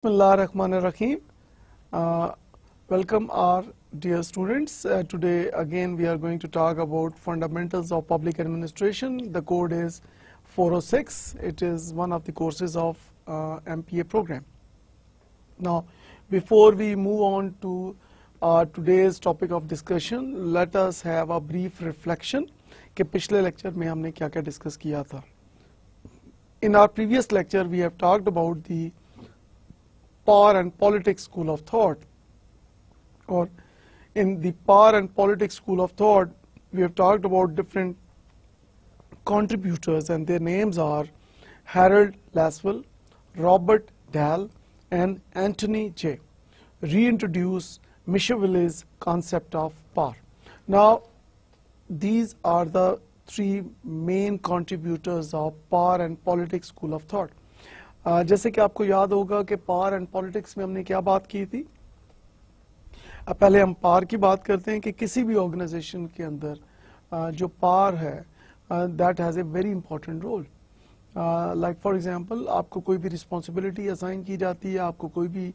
Bismillahirrahmanirrahim. Welcome our dear students. Today again we are going to talk about fundamentals of public administration. The code is 406. It is one of the courses of MPA program. Now before we move on to today's topic of discussion, let us have a brief reflection कि पिछले lecture में हमने क्या-क्या discuss किया था. In our previous lecture we have talked about the power and politics school of thought, or in the power and politics school of thought we have talked about different contributors, and their names are Harold Laswell, Robert Dahl, and Anthony J. Reintroduce Micheville's concept of power. Now these are the three main contributors of power and politics school of thought. जैसे कि आपको याद होगा कि power and politics में हमने क्या बात की थी. पहले हम पावर की बात करते हैं कि किसी भी ऑर्गेनाइजेशन के अंदर जो पावर है that has a very important role. Like for example आपको कोई भी रिस्पॉन्सिबिलिटी असाइन की जाती है, आपको कोई भी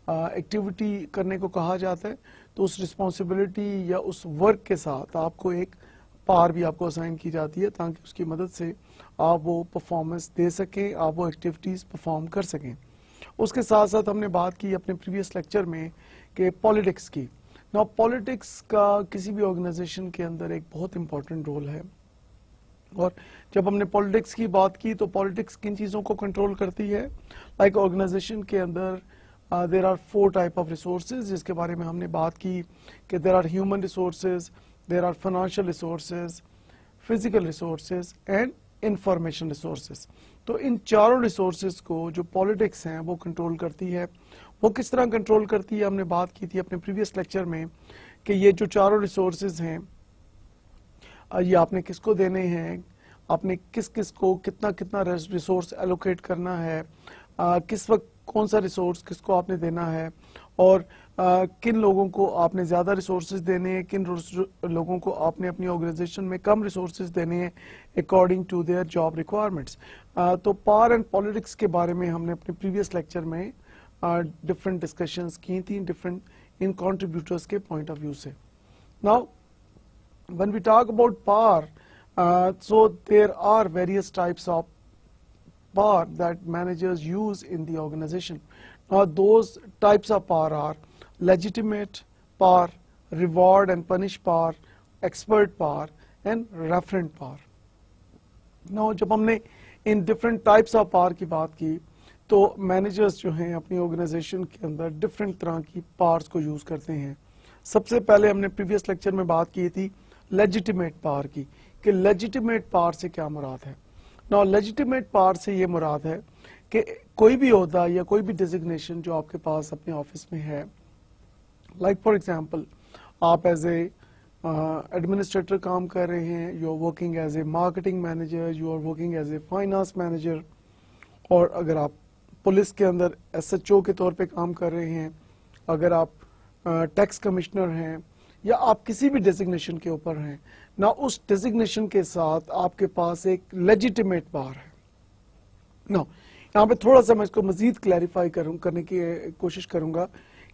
एक्टिविटी करने को कहा जाता है, तो उस रिस्पॉन्सिबिलिटी या उस वर्क के साथ आपको एक पावर भी आपको असाइन की जाती है ताकि उसकी मदद से आप वो परफॉर्मेंस दे सकें, आप वो एक्टिविटीज़ परफॉर्म कर सकें. उसके साथ साथ हमने बात की अपने प्रीवियस लेक्चर में कि पॉलिटिक्स की. नाउ पॉलिटिक्स का किसी भी ऑर्गेनाइजेशन के अंदर एक बहुत इंपॉर्टेंट रोल है, और जब हमने पॉलिटिक्स की बात की तो पॉलिटिक्स किन चीज़ों को कंट्रोल करती है. लाइक ऑर्गेनाइजेशन के अंदर there are 4 type of resources जिसके बारे में हमने बात की कि there are human resources, there are financial resources, physical resources and information resources. तो इन चारों resources को जो politics हैं वो कंट्रोल करती है. वो किस तरह कंट्रोल करती है हमने बात की थी अपने प्रीवियस लेक्चर में कि ये जो चारों resources हैं ये आपने किसको देने हैं, आपने किस किस को कितना कितना रिसोर्स एलोकेट करना है, किस वक्त कौन सा रिसोर्स किसको आपने देना है, और किन लोगों को आपने ज़्यादा रिसोर्सेज देने हैं, किन लोगों को आपने अपनी ऑर्गेनाइजेशन में कम रिसोर्सेज देने हैं according to their job requirements. तो पावर एंड पॉलिटिक्स के बारे में हमने अपने प्रीवियस लेक्चर में डिफरेंट डिस्कशंस की थी डिफरेंट इन कंट्रीब्यूटर्स के पॉइंट ऑफ व्यू से. Now when we talk about power, so there are various types of power that managers use in the organization. Now those types of power are legitimate power, reward and punish power, expert power and referent power. Now जब हमने इन different types of power की बात की तो managers जो हैं अपनी organization के अंदर different तरह की powers को use करते हैं. सबसे पहले हमने previous lecture में बात की थी legitimate power की कि legitimate power से क्या मुराद है. Now legitimate power से ये मुराद है कि कोई भी ओहदा या कोई भी डेजिग्नेशन जो आपके पास अपने ऑफिस में है, लाइक फॉर एग्जांपल आप एज ए एडमिनिस्ट्रेटर काम कर रहे हैं, you are working as a marketing manager, you are working as a finance manager, और अगर आप पुलिस के अंदर SHO के तौर पे काम कर रहे हैं, अगर आप टैक्स कमिश्नर हैं, या आप किसी भी डेजिग्नेशन के ऊपर हैं ना, उस डेजिग्नेशन के साथ आपके पास एक लेजिटिमेट पावर है. ना यहाँ पे थोड़ा सा मैं इसको मजीद क्लैरिफाई करने की कोशिश करूंगा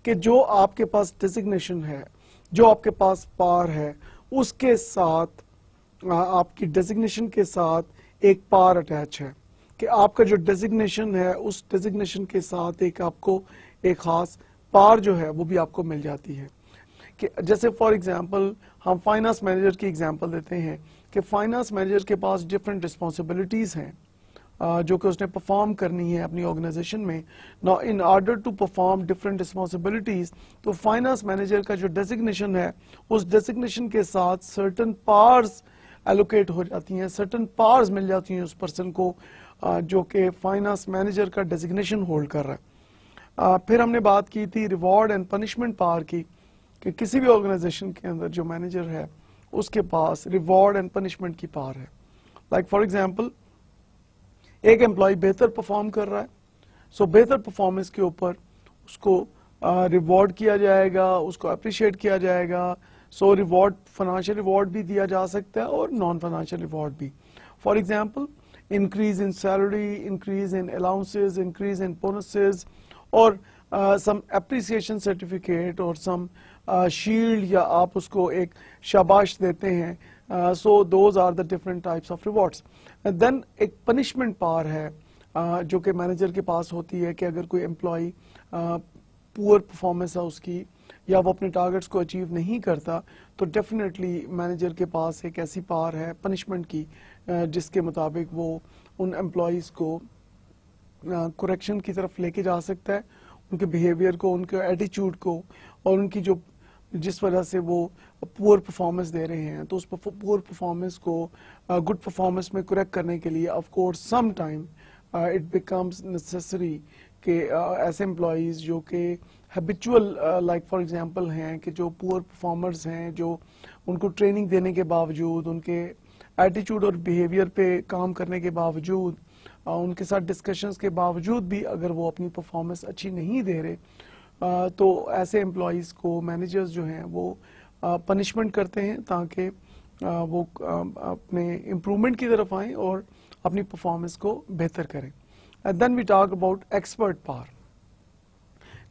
कि जो आपके पास डेजिग्नेशन है, जो आपके पास पावर है, उसके साथ आपकी डेजिग्नेशन के साथ एक पावर अटैच है कि आपका जो डेजिग्नेशन है उस डेजिग्नेशन के साथ एक आपको एक खास पावर जो है वो भी आपको मिल जाती है. कि जैसे फॉर एग्जांपल हम फाइनेंस मैनेजर की एग्जांपल देते हैं कि फाइनेंस मैनेजर के पास डिफरेंट रिस्पॉन्सिबिलिटीज़ हैं जो कि उसने परफॉर्म करनी है अपनी ऑर्गेनाइजेशन में. Now in order to perform different responsibilities, तो फाइनेंस मैनेजर का जो डेजिग्नेशन है उस डेजिग्नेशन के साथ सर्टन पावर्स एलोकेट हो जाती हैं, सर्टन पावर्स मिल जाती हैं उस पर्सन को जो कि फाइनेंस मैनेजर का डेजिग्नेशन होल्ड कर रहा है. फिर हमने बात की थी रिवॉर्ड एंड पनिशमेंट पावर की कि किसी भी ऑर्गेनाइजेशन के अंदर जो मैनेजर है उसके पास रिवॉर्ड एंड पनिशमेंट की पावर है. लाइक फॉर एग्जांपल एक एम्प्लॉय बेहतर परफॉर्म कर रहा है, सो बेहतर परफॉर्मेंस के ऊपर उसको रिवॉर्ड किया जाएगा, उसको अप्रिशिएट किया जाएगा. सो रिवॉर्ड, फाइनेंशियल रिवॉर्ड भी दिया जा सकता है और नॉन फाइनेंशियल रिवॉर्ड भी. For example increase in salary, increase in allowances, increase in bonuses, और सम एप्रिसिएशन सर्टिफिकेट और सम शील्ड या आप उसको एक शाबाश देते हैं. So those are the different types of rewards. Then एक पनिशमेंट पावर है जो कि मैनेजर के पास होती है कि अगर कोई एम्प्लॉय पुअर परफॉर्मेंस है उसकी या वो अपने टारगेट्स को अचीव नहीं करता तो डेफिनेटली मैनेजर के पास एक ऐसी पावर है पनिशमेंट की जिसके मुताबिक वो उन एम्प्लॉयज़ को करेक्शन की तरफ लेके जा सकता है, उनके बिहेवियर को, उनके एटीट्यूड को और उनकी जो जिस वजह से वो पुअर परफॉर्मेंस दे रहे हैं तो उस पुअर परफॉर्मेंस को गुड परफॉर्मेंस में करेक्ट करने के लिए of course some time it becomes necessary कि ऐसे एम्प्लॉयज़ जो कि हैबिचुअल लाइक फॉर एग्जांपल हैं कि जो पुअर परफॉर्मर्स हैं, जो उनको ट्रेनिंग देने के बावजूद, उनके एटीट्यूड और बिहेवियर पे काम करने के बावजूद, उनके साथ डिस्कशंस के बावजूद भी अगर वो अपनी परफॉर्मेंस अच्छी नहीं दे रहे तो ऐसे एम्प्लॉयज़ को मैनेजर्स जो हैं वो पनिशमेंट करते हैं ताकि वो अपने इम्प्रूवमेंट की तरफ आएँ और अपनी परफॉर्मेंस को बेहतर करें. Then we talk about expert power.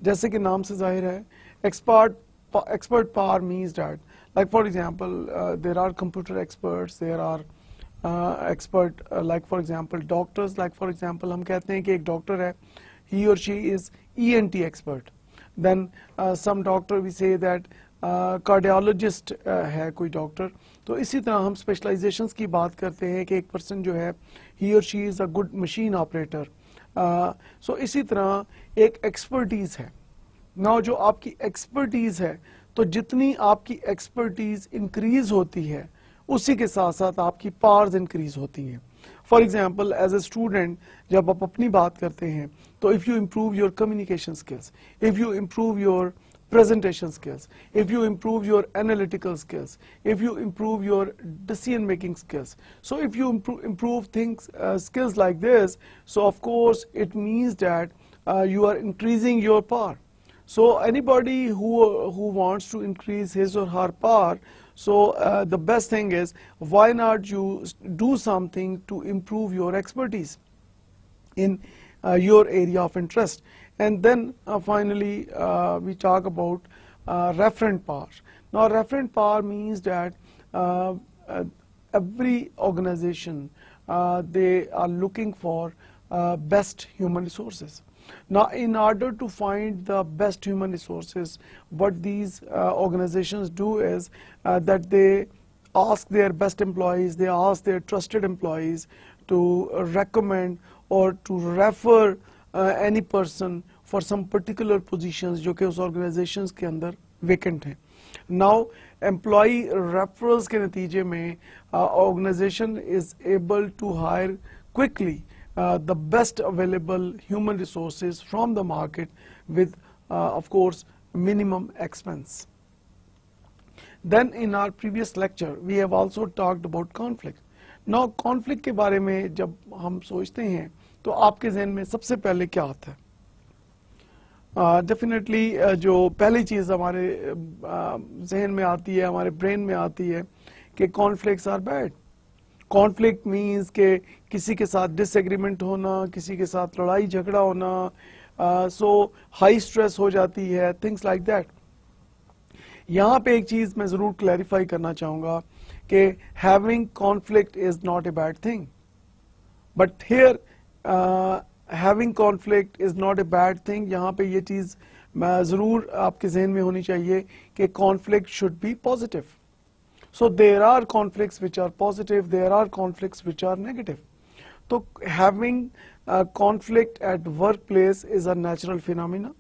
जैसे कि नाम से जाहिर है expert power means that like for example there are computer experts, there are expert like for example doctors, like for example हम कहते हैं कि एक डॉक्टर है, he or she is ENT expert. Then some doctor we say that cardiologist है कोई doctor. तो इसी तरह हम स्पेशलाइजेशंस की बात करते हैं कि एक पर्सन जो है ही और she is a good machine operator. So इसी तरह एक एक्सपर्टीज़ है. नाउ जो आपकी एक्सपर्टीज़ है तो जितनी आपकी एक्सपर्टीज़ इंक्रीज होती है उसी के साथ साथ आपकी पावर्स इंक्रीज होती हैं. For example as a student जब आप अपनी बात करते हैं तो if you improve your communication skills, if you improve your presentation skills, if you improve your analytical skills, if you improve your decision making skills, so if you improve things skills like this, so of course it means that you are increasing your power. So anybody who wants to increase his or her power, so the best thing is why not you do something to improve your expertise in your area of interest. And then finally we talk about referent power. Now referent power means that every organization they are looking for best human resources. Now in order to find the best human resources, what these organizations do is that they ask their best employees, they ask their trusted employees to recommend or to refer any person for some particular positions जो कि उस organizations के अंदर vacant हैं. Now employee referrals के नतीजे में organization is able to hire quickly the best available human resources from the market with of course minimum expense. Then in our previous lecture we have also talked about conflict. Now conflict के बारे में जब हम सोचते हैं तो आपके जहन में सबसे पहले क्या आता है? डेफिनेटली जो पहली चीज़ हमारे जहन में आती है, हमारे ब्रेन में आती है कि conflicts are bad. Conflict means के किसी के साथ डिसएग्रीमेंट होना, किसी के साथ लड़ाई झगड़ा होना, सो हाई स्ट्रेस हो जाती है, थिंग्स लाइक दैट. यहाँ पे एक चीज़ मैं ज़रूर क्लैरिफाई करना चाहूँगा कि having conflict is not a bad thing, but here having conflict is not a bad thing. यहाँ पे ये चीज़ ज़रूर आपके जहन में होनी चाहिए कि conflict should be positive. So there are conflicts which are positive, there are conflicts which are negative. So having a conflict at workplace is a natural phenomena.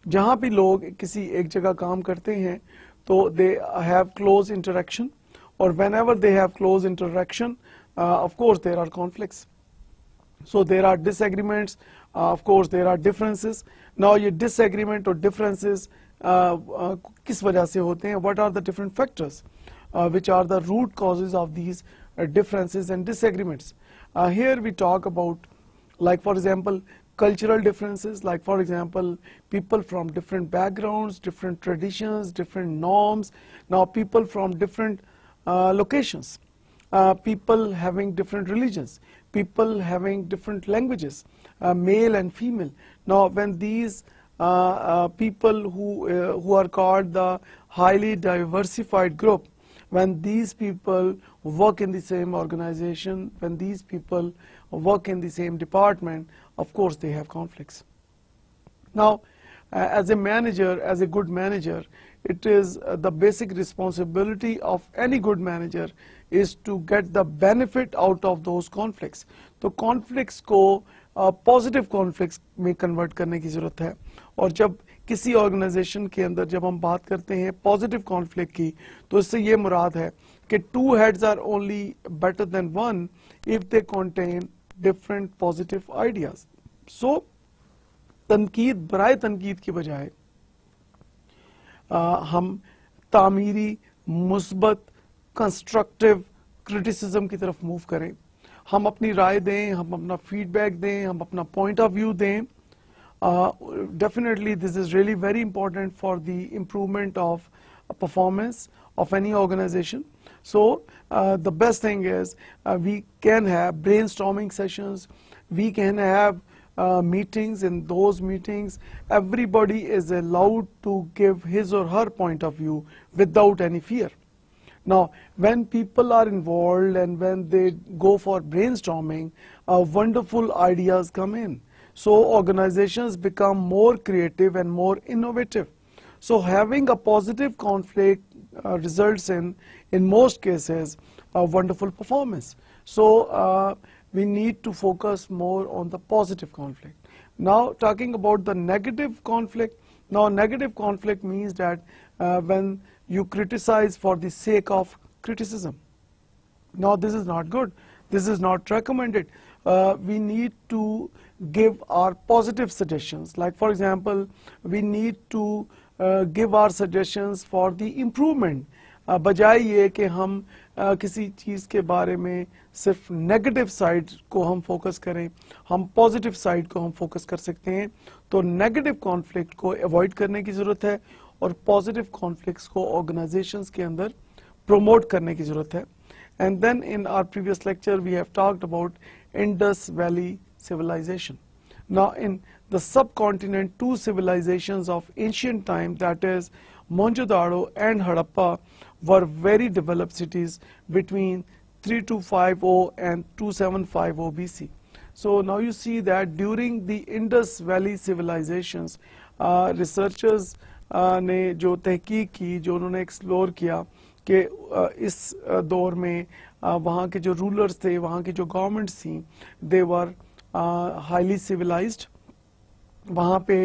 जहाँ भी लोग किसी एक जगह काम करते हैं तो they have close interaction, or whenever they have close interaction, of course there are conflicts. So there are disagreements, of course there are differences. Now ये disagreement or differences किस वजह से होते हैं? What are the different factors which are the root causes of these differences and disagreements? Here we talk about, like for example, cultural differences, like for example, people from different backgrounds, different traditions, different norms. Now people from different locations, people having different religions, people having different languages, male and female. Now when these people who are called the highly diversified group, when these people work in the same organization, when these people work in the same department, of course they have conflicts. Now, as a manager, as a good manager, it is the basic responsibility of any good manager is to get the benefit out of those conflicts. तो conflicts को positive conflicts में convert करने की ज़रूरत है. और जब किसी ऑर्गेनाइजेशन के अंदर जब हम बात करते हैं पॉजिटिव कॉन्फ्लिक्ट की, तो इससे ये मुराद है कि two heads are only better than one if they contain different positive ideas. So तनकीद बराए तनकीद की बजाय हम तामीरी, मुस्बत, कंस्ट्रक्टिव क्रिटिसिज्म की तरफ मूव करें. हम अपनी राय दें, हम अपना फीडबैक दें, हम अपना पॉइंट ऑफ व्यू दें. Definitely this is really very important for the improvement of performance of any organization. So the best thing is we can have brainstorming sessions, we can have meetings. In those meetings everybody is allowed to give his or her point of view without any fear. Now, when people are involved and when they go for brainstorming, wonderful ideas come in. So organizations become more creative and more innovative. So having a positive conflict results in most cases, a wonderful performance. So we need to focus more on the positive conflict. Now, talking about the negative conflict. Now, negative conflict means that when you criticize for the sake of criticism. Now, this is not good. This is not recommended. We need to give our positive suggestions. Like for example, we need to give our suggestions for the improvement. बजाय ये कि हम किसी चीज़ के बारे में सिर्फ negative side को हम फोकस करें, हम पॉजिटिव साइड को हम फोकस कर सकते हैं. तो नेगेटिव कॉन्फ्लिक्ट को अवॉइड करने की ज़रूरत है और पॉजिटिव कॉन्फ्लिक्ट्स को ऑर्गेनाइजेशंस के अंदर प्रमोट करने की ज़रूरत है. And then in our previous lecture we have talked about Indus Valley civilization. Now in the subcontinent, two civilizations of ancient time, that is Mohenjo-daro and Harappa, were very developed cities between 3250 and 2750 BC. So now you see that during the Indus Valley civilizations, researchers ने जो तहकीक की, जो उन्होंने explore किया कि इस दौर में वहाँ के जो रूलर्स थे, वहाँ की जो गवर्नमेंट्स थी, दे वर हाईली सिविलाइज्ड. वहाँ पे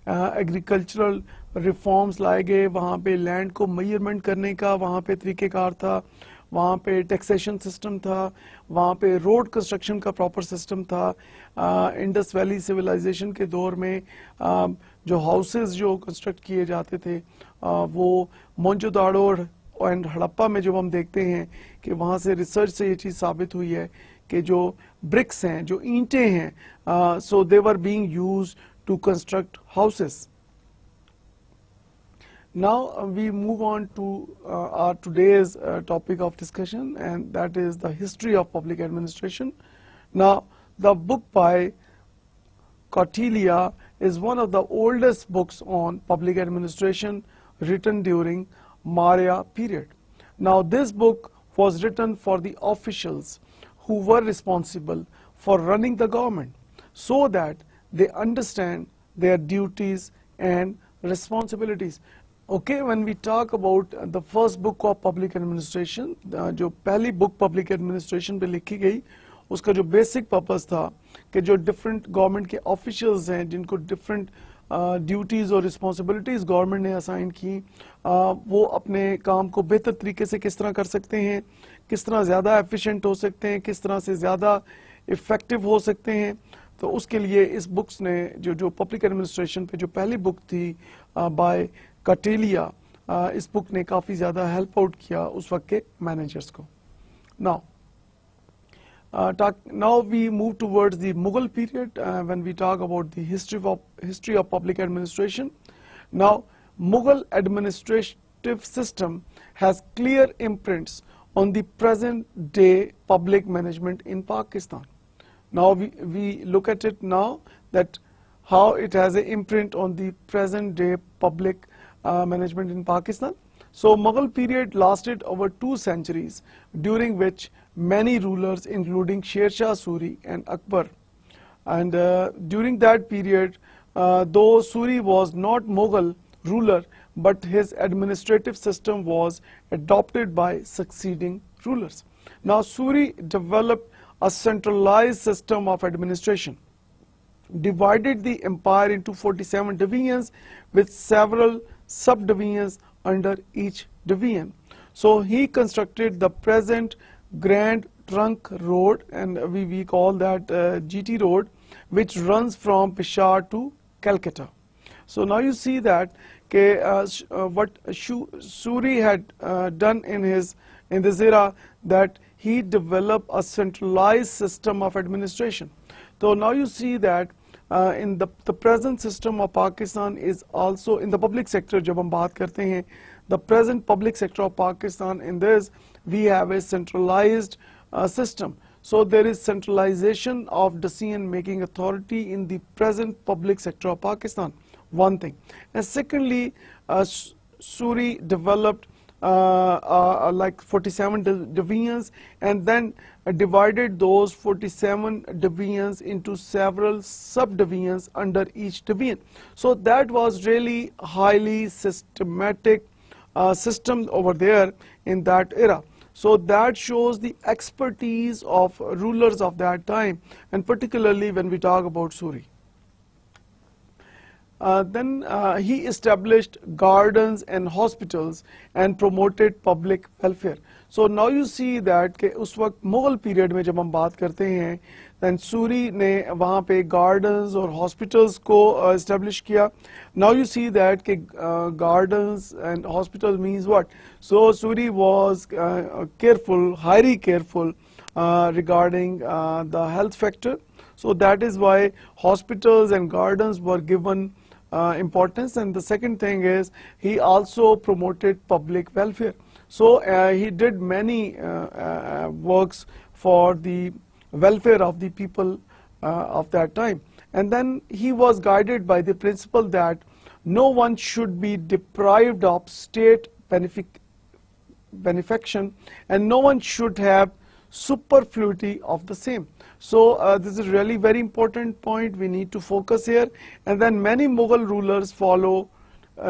एग्रीकल्चरल रिफॉर्म्स लाए गए, वहाँ पे लैंड को मेजरमेंट करने का वहाँ पे तरीक़ेकार था, वहाँ पे टैक्सेशन सिस्टम था, वहाँ पे रोड कंस्ट्रक्शन का प्रॉपर सिस्टम था. इंडस वैली सिविलाइजेशन के दौर में जो हाउसेस जो कंस्ट्रक्ट किए जाते थे, वो मोहनजोदाड़ो एंड हड़प्पा में जब हम देखते हैं कि वहाँ से रिसर्च से ये चीज़ साबित हुई है कि जो ब्रिक्स हैं, जो ईंटें हैं, so they were being used to construct houses. Now we move on to our today's topic of discussion, and that is the history of public administration. Now the book by Kautilya is one of the oldest books on public administration written during Maurya period. Now this book was written for the officials who were responsible for running the government, so that they understand their duties and responsibilities. Okay, when we talk about the first book of public administration, जो पहली book public administration पे लिखी गई, उसका जो basic purpose था कि जो डिफरेंट गवर्नमेंट के ऑफिशियल्स हैं, जिनको डिफरेंट ड्यूटीज़ और रिस्पॉन्सिबिलिटीज़ गवर्नमेंट ने असाइन की, वो अपने काम को बेहतर तरीके से किस तरह कर सकते हैं, किस तरह ज़्यादा एफिशिएंट हो सकते हैं, किस तरह से ज़्यादा इफ़ेक्टिव हो सकते हैं. तो उसके लिए इस बुक्स ने जो पब्लिक एडमिनिस्ट्रेशन पे जो पहली बुक थी बाय कौटिल्या, इस बुक ने काफ़ी ज़्यादा हेल्प आउट किया उस वक्त के मैनेजर्स को. Now we move towards the Mughal period when we talk about the history of public administration. Now Mughal administrative system has clear imprints on the present day public management in Pakistan. Now we look at it now that how it has an imprint on the present day public management in Pakistan. So Mughal period lasted over 2 centuries, during which many rulers including Sher Shah Suri and Akbar, and during that period, though Suri was not Mughal ruler, but his administrative system was adopted by succeeding rulers. Now Suri developed a centralized system of administration, divided the empire into 47 divisions with several subdivisions under each division. So he constructed the present Grand Trunk Road, and we call that GT Road, which runs from Peshawar to Calcutta. So now you see that what Suri had done in this era, that he developed a centralized system of administration. So now you see that in the present system of Pakistan is also in the public sector. जब हम बात करते हैं, the present public sector of Pakistan, in this we have a centralized system. So there is centralization of decision-making authority in the present public sector of Pakistan. One thing, and secondly, Suri developed like 47 divisions, and then divided those 47 divisions into several subdivisions under each division. So that was really highly systematic system over there in that era. So that shows the expertise of rulers of that time, and particularly when we talk about Suri. Then he established gardens and hospitals and promoted public welfare. So now you see that कि उस वक्त Mughal period में जब हम बात करते हैं, then Suri ने वहाँ पे gardens और hospitals को establish किया. Now you see that कि gardens and hospitals means what? So Suri was careful, highly careful regarding the health factor. So that is why hospitals and gardens were given importance. And the second thing is he also promoted public welfare. So he did many works for the welfare of the people of that time. And then he was guided by the principle that no one should be deprived of state benefaction, and no one should have superfluity of the same. So this is really very important point we need to focus here. And then many Mughal rulers follow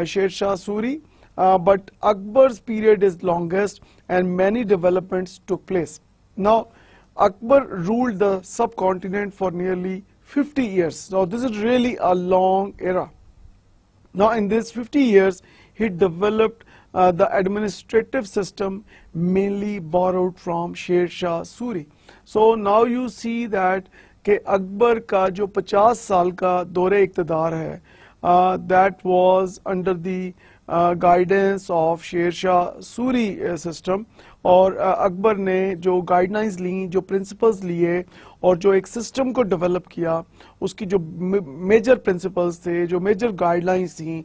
Sher Shah Suri, but Akbar's period is longest and many developments took place. Now Akbar ruled the subcontinent for nearly 50 years. Now this is really a long era. Now in these 50 years he developed the administrative system mainly borrowed from Sher Shah Suri. So now you see that कि अकबर का जो 50 साल का दौरे इक़्तिदार है, that was under the guidance of Sher Shah Suri system. और अकबर ने जो गाइडलाइंस ली, जो प्रिंसिपल्स लिए और जो एक सिस्टम को डेवलप किया, उसकी जो मेजर प्रिंसिपल्स थे, जो मेजर गाइडलाइंस थी,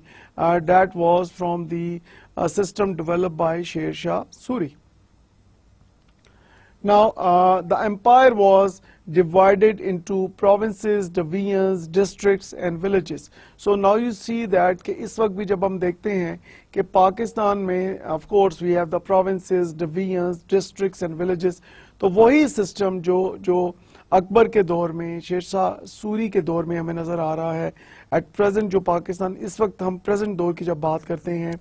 that was from the system developed by Sher Shah Suri. Now the empire was divided into provinces, divisions, districts and villages. So now you see that कि इस वक्त भी जब हम देखते हैं कि पाकिस्तान में of course we have the provinces, divisions, districts and villages. तो वही system जो अकबर के दौर में, शेर शाह सूरी के दौर में हमें नज़र आ रहा है. At present जो पाकिस्तान, इस वक्त हम present दौर की जब बात करते हैं,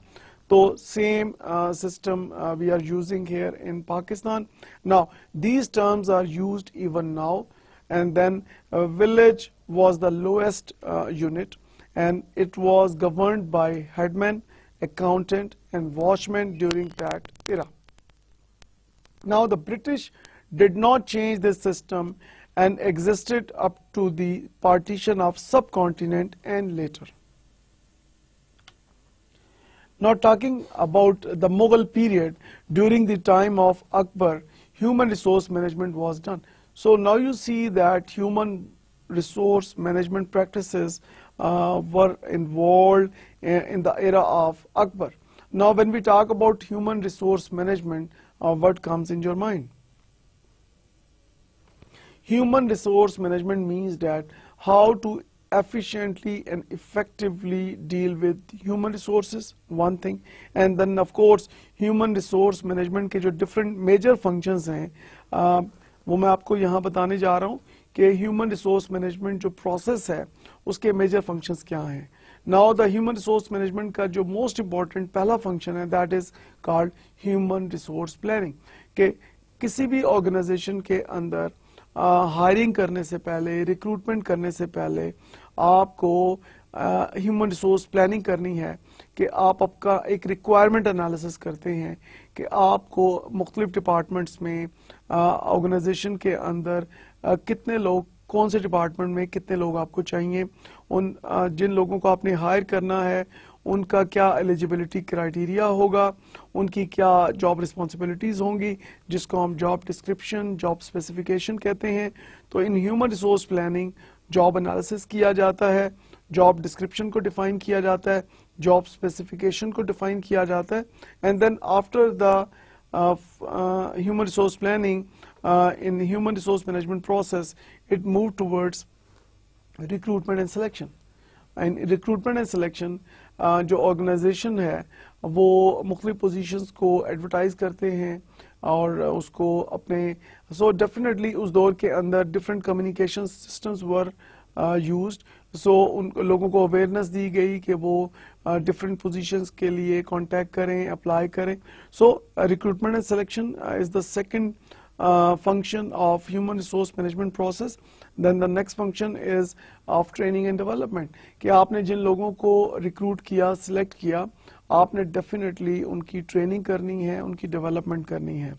तो same system we are using here in Pakistan. Now these terms are used even now. And then village was the lowest unit, and it was governed by headman, accountant and watchman during that era. Now the British did not change this system and existed up to the partition of subcontinent and later. Now talking about the Mughal period, during the time of Akbar, human resource management was done. So now you see that human resource management practices were involved in the era of Akbar. Now when we talk about human resource management, what comes in your mind? Human resource management means that how to efficiently and effectively deal with human resources, one thing, and then of course human resource management के जो different major functions हैं वो मैं आपको यहाँ बताने जा रहा हूँ कि human resource management जो process है उसके major functions क्या हैं. Now the human resource management का जो most important पहला function है that is called human resource planning. कि किसी भी organization के अंदर हायरिंग करने से पहले, रिक्रूटमेंट करने से पहले आपको ह्यूमन रिसोर्स प्लानिंग करनी है कि आप आपका एक रिक्वायरमेंट एनालिसिस करते हैं कि आपको मुख्तलिफ डिपार्टमेंट्स में ऑर्गेनाइजेशन के अंदर कितने लोग, कौन से डिपार्टमेंट में कितने लोग आपको चाहिए, उन जिन लोगों को आपने हायर करना है उनका क्या एलिजिबिलिटी क्राइटेरिया होगा, उनकी क्या जॉब रिस्पॉन्सिबिलिटीज़ होंगी जिसको हम जॉब डिस्क्रिप्शन, जॉब स्पेसिफिकेशन कहते हैं. तो in human resource planning job analysis किया जाता है, जॉब डिस्क्रिप्शन को डिफाइन किया जाता है, जॉब स्पेसिफिकेशन को डिफाइन किया जाता है, and then after the human resource planning in human resource management process it moved towards recruitment and selection. And recruitment and selection जो ऑर्गेनाइजेशन है वो मुख्तलिफ पोजीशंस को एडवर्टाइज करते हैं और उसको अपने डेफिनेटली उस दौर के अंदर different communication systems were used. उन लोगों को अवेयरनेस दी गई कि वो डिफरेंट पोजीशंस के लिए कांटेक्ट करें, अप्लाई करें. Recruitment and selection is the second function of human resource management process. Then the next function is of training and development. कि आपने जिन लोगों को रिक्रूट किया, सिलेक्ट किया, आपने डेफिनेटली उनकी ट्रेनिंग करनी है, उनकी डेवलपमेंट करनी है.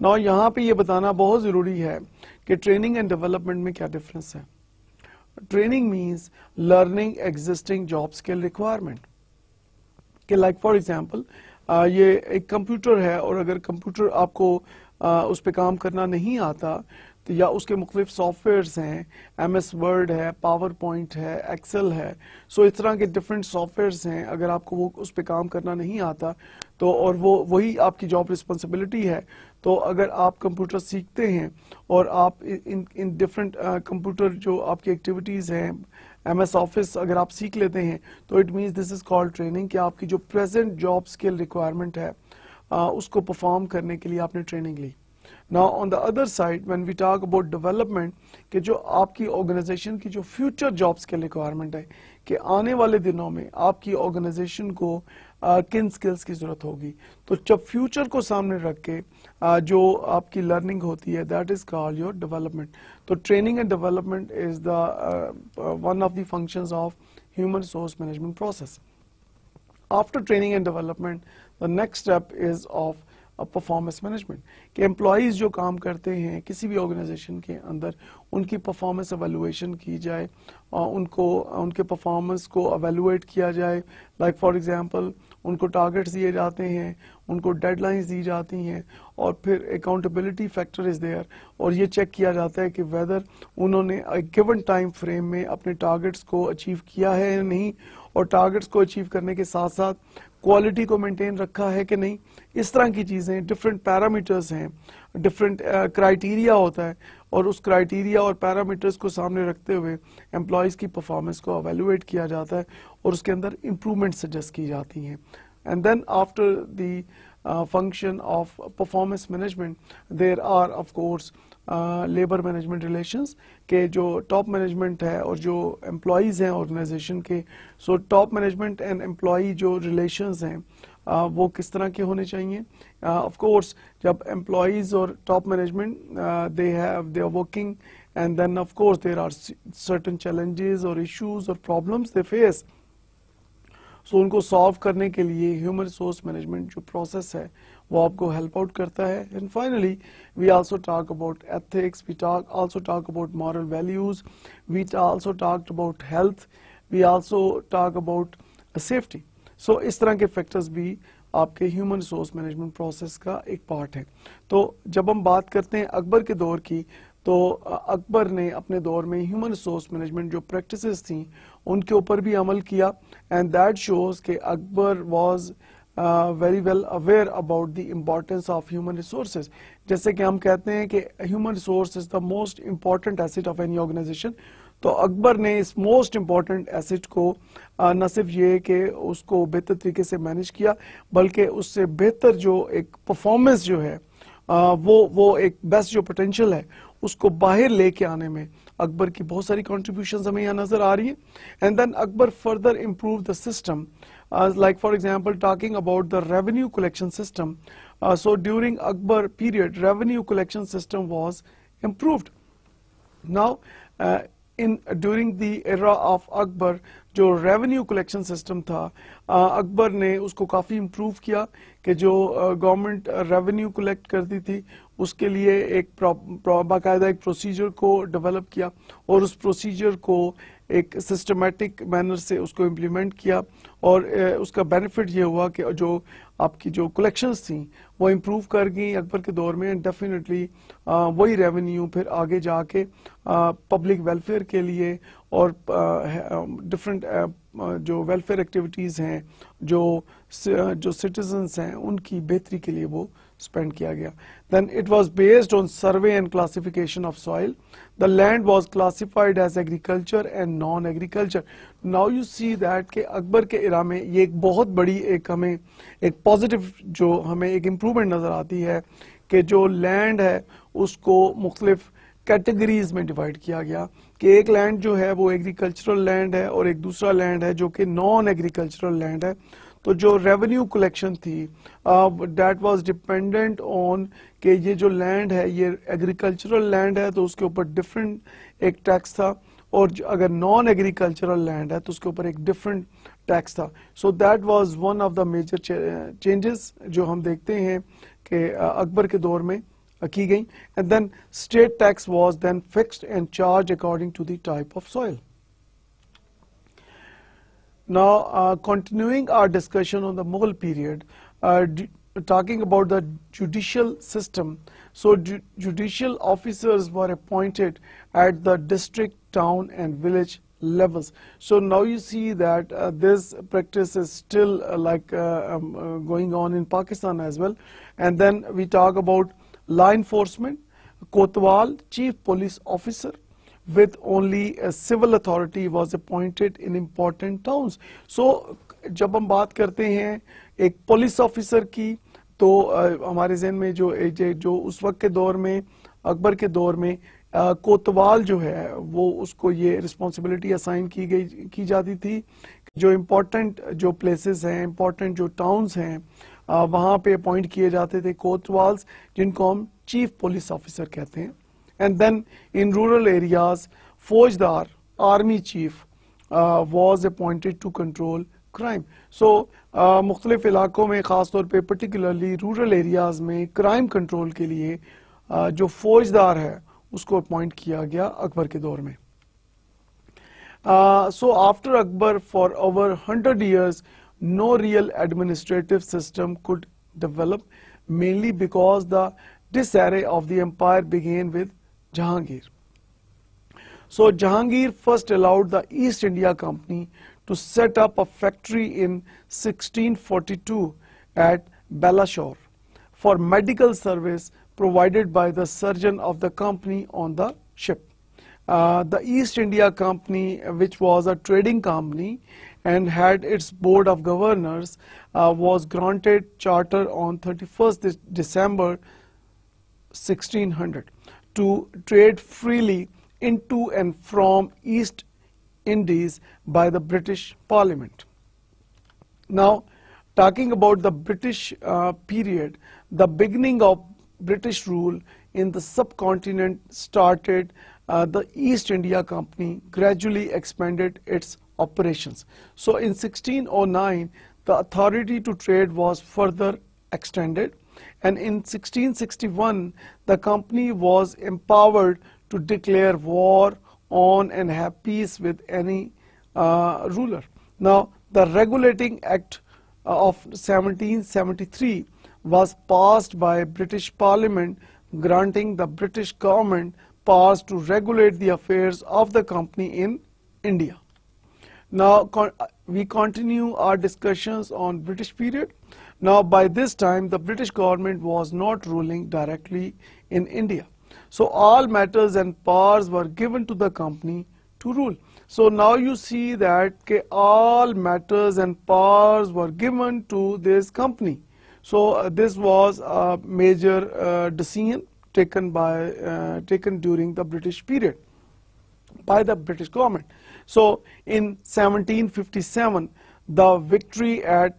नाउ यहाँ पे ये बताना बहुत ज़रूरी है कि ट्रेनिंग एंड डेवलपमेंट में क्या डिफरेंस है. Training means learning existing job skill requirement. कि लाइक फॉर एग्जाम्पल ये एक कंप्यूटर है और अगर कंप्यूटर आपको उस पर काम करना नहीं आता तो या उसके मुख्तलिफ सॉफ्टवेयर्स हैं, MS वर्ड है, पावर पॉइंट है, एक्सेल है, इस तरह के डिफरेंट सॉफ्टवेयर्स हैं. अगर आपको वो उस पर काम करना नहीं आता तो और वो वही आपकी जॉब रिस्पॉन्सिबिलिटी है, तो अगर आप कंप्यूटर सीखते हैं और आप इन डिफरेंट कंप्यूटर जो आपकी एक्टिविटीज़ हैं, MS ऑफिस अगर आप सीख लेते हैं तो it means this is called training कि आपकी जो प्रेजेंट जॉब स्किल रिक्वायरमेंट है उसको परफॉर्म करने के लिए आपने ट्रेनिंग ली. Now on the other side when we talk about development कि जो आपकी ऑर्गेनाइजेशन की जो फ्यूचर जॉब स्किल रिक्वायरमेंट है कि आने वाले दिनों में आपकी ऑर्गेनाइजेशन को किन स्किल्स की ज़रूरत होगी, तो जब फ्यूचर को सामने रख के जो आपकी लर्निंग होती है that is called your development. तो training and development is the one of the functions of human resource management process. After training and development, the next step is of performance management कि employees जो काम करते हैं किसी भी organisation के अंदर उनकी परफॉर्मेंस एवेलुएशन की जाए, उनको उनके परफॉर्मेंस को एवेलुएट किया जाए. लाइक फॉर एग्जांपल उनको टारगेट्स दिए जाते हैं, उनको डेडलाइंस दी जाती हैं और फिर अकाउंटेबिलिटी फैक्टर इज़ देयर और ये चेक किया जाता है कि वेदर उन्होंने गिवन टाइम फ्रेम में अपने टारगेट्स को अचीव किया है या नहीं और टारगेट्स को अचीव करने के साथ साथ क्वालिटी को मेंटेन रखा है कि नहीं. इस तरह की चीज़ें, डिफरेंट पैरामीटर्स हैं, डिफरेंट क्राइटेरिया होता है और उस क्राइटेरिया और पैरामीटर्स को सामने रखते हुए एम्प्लॉयज़ की परफॉर्मेंस को एवेलुएट किया जाता है और उसके अंदर इम्प्रूवमेंट सजेस्ट की जाती हैं. And then after the function of performance management there are of course labour management relations के जो टॉप मैनेजमेंट है और जो एम्प्लॉयज़ हैं ऑर्गेनाइजेशन के. टॉप मैनेजमेंट एंड एम्प्लॉई जो रिलेशंस हैं वो किस तरह के होने चाहिए. ऑफ कोर्स जब एम्प्लॉयज़ और top management they are working and then of course there are certain challenges और इश्यूज और प्रॉब्लम्स दे फेस. उनको सॉल्व करने के लिए ह्यूमन रिसोर्स मैनेजमेंट जो प्रोसेस है वो आपको हेल्प आउट करता है. And finally we also talk about ethics, we also talk about moral values, we also talk about health, we also talk about safety. इस तरह के फैक्टर्स भी आपके ह्यूमन रिसोर्स मैनेजमेंट प्रोसेस का एक पार्ट है. तो जब हम बात करते हैं अकबर के दौर की तो अकबर ने अपने दौर में ह्यूमन रिसोर्स मैनेजमेंट जो प्रैक्टिसेस थी उनके ऊपर भी अमल किया. एंड दैट शोज कि Akbar was very well aware about the importance of human resources. जैसे कि हम कहते हैं कि human resource is the most important asset of any organisation. तो अकबर ने इस मोस्ट इम्पॉर्टेंट एसेट को न सिर्फ ये कि उसको बेहतर तरीके से मैनेज किया, बल्कि उससे बेहतर जो एक परफॉर्मेंस जो है वो एक बेस्ट जो पोटेंशियल है उसको बाहर लेके आने में अकबर की बहुत सारी कॉन्ट्रीब्यूशंस हमें यहाँ नजर आ रही है. And then Akbar further improve the system, like for example talking about the revenue collection system. So during Akbar period, revenue collection system was improved. Now during the era of Akbar, जो revenue collection system था अकबर ने उसको काफ़ी improve किया कि जो government revenue collect करती थी उसके लिए एक बाकायदा एक प्रोसीजर को डेवलप किया और उस प्रोसीजर को एक सिस्टमेटिक मैनर से उसको इम्प्लीमेंट किया और उसका बेनिफिट ये हुआ कि जो आपकी जो कलेक्शंस थी वो इम्प्रूव कर गई अकबर के दौर में. एंड डेफिनेटली वही रेवेन्यू फिर आगे जाके पब्लिक वेलफेयर के लिए और डिफरेंट जो वेलफेयर एक्टिविटीज़ हैं जो सिटीजन्स हैं उनकी बेहतरी के लिए वो स्पेंड किया गया. Then it was based on survey and classification of soil. The land was classified as agriculture and non-agriculture. Now you see that कि अकबर के इरा में ये एक बहुत बड़ी एक हमें एक पॉजिटिव जो हमें एक इम्प्रूवमेंट नज़र आती है कि जो लैंड है उसको मुख्तलिफ कैटेगरीज में डिवाइड किया गया कि एक लैंड जो है वो एग्रीकल्चरल लैंड है और एक दूसरा लैंड है जो कि नॉन एग्रीकल्चरल लैंड है. तो जो रेवेन्यू कलेक्शन थी दैट वाज डिपेंडेंट ऑन कि ये जो लैंड है ये एग्रीकल्चरल लैंड है तो उसके ऊपर डिफरेंट एक टैक्स था और अगर नॉन एग्रीकल्चरल लैंड है तो उसके ऊपर एक डिफरेंट टैक्स था. So that was one of the major changes जो हम देखते हैं कि अकबर के दौर में की गई. And then state tax was then fixed and charge according to the type of soil. Now, continuing our discussion on the Mughal period, talking about the judicial system. So, judicial officers were appointed at the district, town, and village levels. So now you see that this practice is still going on in Pakistan as well. And then we talk about law enforcement, Kotwal, chief police officer, with only a civil authority was appointed in important towns. So जब हम बात करते हैं एक police officer की तो हमारे जहन में जो उस वक्त के दौर में अकबर के दौर में कोतवाल जो है वो उसको ये रिस्पॉन्सिबिलिटी असाइन की जाती थी. जो इम्पोर्टेंट जो प्लेसेस हैं इम्पोर्टेंट जो टाउन्स हैं वहाँ पे अपॉइंट किए जाते थे कोतवाल्स जिनको हम चीफ पुलिस ऑफिसर कहते हैं. And then in rural areas, Fojdar, army chief, was appointed to control crime. So, मुख्तलिफ इलाकों में ख़ास तौर पे particularly rural areas में crime control के लिए जो फौजदार है उसको अपॉइंट किया गया अकबर के दौर में. So after Akbar for over 100 years, no real administrative system could develop, mainly because the disarray of the empire began with Jahangir. So Jahangir first allowed the East India Company to set up a factory in 1642 at Balashore for medical service provided by the surgeon of the company on the ship. The East India Company, which was a trading company and had its board of governors, was granted charter on 31st December 1600 to trade freely into and from East Indies by the British Parliament. Now, talking about the British period, the beginning of British rule in the subcontinent started. The East India Company gradually expanded its operations. So in 1609, the authority to trade was further extended. And in 1661, the company was empowered to declare war on and have peace with any ruler. Now, the Regulating Act of 1773 was passed by British Parliament, granting the British government powers to regulate the affairs of the company in India. Now, we continue our discussions on British period. Now, by this time, the British government was not ruling directly in India. So, all matters and powers were given to the company to rule. So now you see that all matters and powers were given to this company. So this was a major decision taken during the British period by the British government. So in 1757, the victory at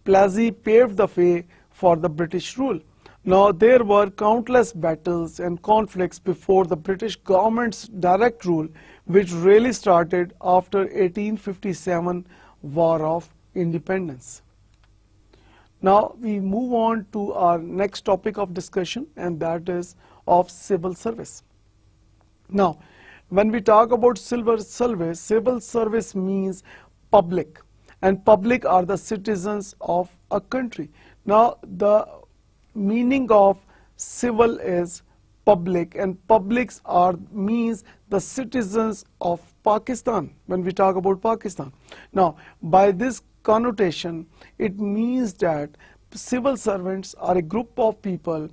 Plassey paved the way for the British rule. Now there were countless battles and conflicts before the British government's direct rule, which really started after 1857 War of Independence. Now we move on to our next topic of discussion, and that is of civil service. Now when we talk about civil service means public, and public are the citizens of a country. Now the meaning of civil is public, and publics means the citizens of Pakistan when we talk about Pakistan. Now by this connotation, it means that civil servants are a group of people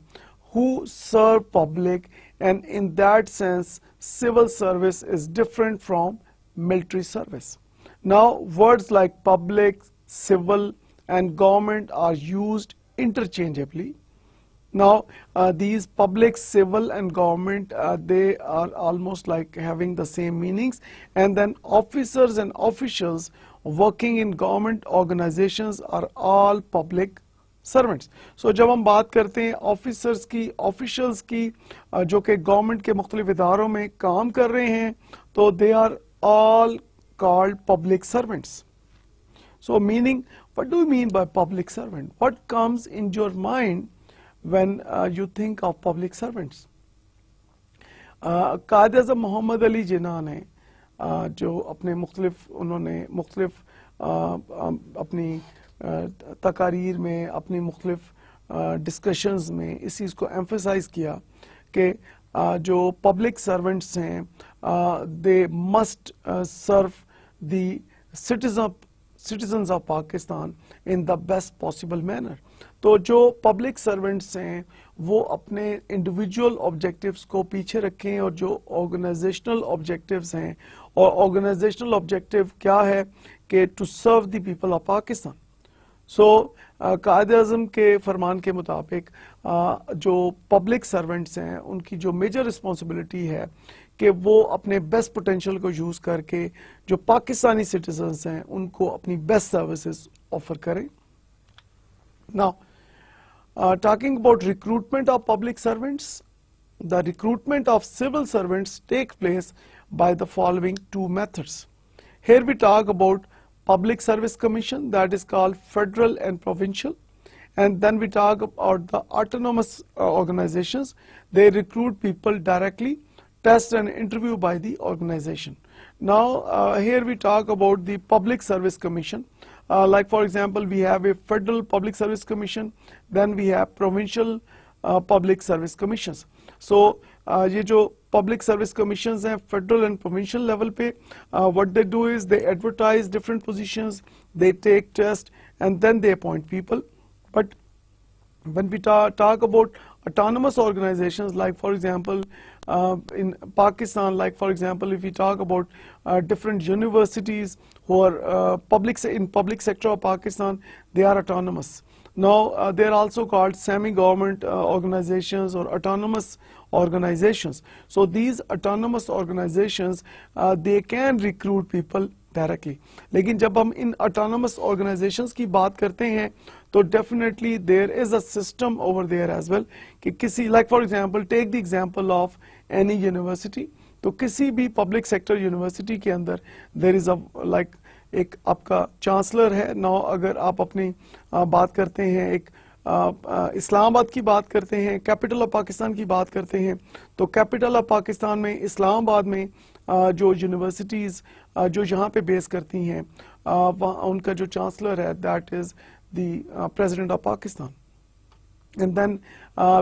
who serve public, and in that sense civil service is different from military service. Now words like public, civil and government are used interchangeably. Now these public, civil and government, they are almost like having the same meanings, and then officers and officials working in government organizations are all public servants. So जब हम बात करते हैं officers की, officials की, जो कि government के मुख्तलिफ इदारों में काम कर रहे हैं, तो they are all called public servants. So meaning, what do you mean by public servant? What comes in your mind when you think of public servants? कायद अज़म मोहम्मद अली जिन्ना ने जो अपने उन्होंने मुख्तलिफ अपनी तकारीर में, अपनी मुख्तलिफ डिस्कशंस में इस चीज़ को एम्फसाइज किया कि जो पब्लिक सर्वेंट्स हैं, they must serve the citizens of Pakistan in the best possible manner. तो जो पब्लिक सर्वेंट्स हैं वो अपने इंडिविजुअल ऑब्जेक्टिव्स को पीछे रखें, और जो ऑर्गेनाइजेशनल ऑब्जेक्टिव्स हैं, और ऑर्गेनाइजेशनल ऑब्जेक्टिव क्या है कि to serve the people of Pakistan. So Quaid Azam के फरमान के मुताबिक जो पब्लिक सर्वेंट्स हैं उनकी जो मेजर रिस्पॉन्सिबिलिटी है कि वो अपने बेस्ट पोटेंशियल को यूज़ करके जो पाकिस्तानी सिटीजन्स हैं उनको अपनी बेस्ट सर्विसेज ऑफर करें. Now talking about recruitment of public servants, the recruitment of civil servants take place by the following two methods. Here we talk about Public Service Commission, that is called federal and provincial, and then we talk about the autonomous organizations. They recruit people directly, test and interview by the organization. Now here we talk about the Public Service Commission. Like for example, we have a federal Public Service Commission, then we have provincial Public Service Commissions. So ये जो public service commissions हैं federal and provincial level पे, what they do is they advertise different positions, they take tests, and then they appoint people. But when we talk about autonomous organizations, like for example in Pakistan, like for example if we talk about different universities who are in public sector of Pakistan, they are autonomous. Now they are also called semi-government organizations or autonomous organizations. So these autonomous organizations they can recruit people directly. लेकिन जब हम इन autonomous organizations की बात करते हैं तो definitely there is a system over there as well कि किसी, like for example take the example of any university, तो किसी भी public sector university के अंदर there is a like एक आपका चांसलर है. नाउ अगर आप अपनी बात करते हैं, एक इस्लामाबाद की बात करते हैं, कैपिटल ऑफ पाकिस्तान की बात करते हैं, तो कैपिटल ऑफ पाकिस्तान में इस्लामाबाद में जो यूनिवर्सिटीज़ जो यहाँ पे बेस करती हैं, उनका जो चांसलर है that is the president of Pakistan. And then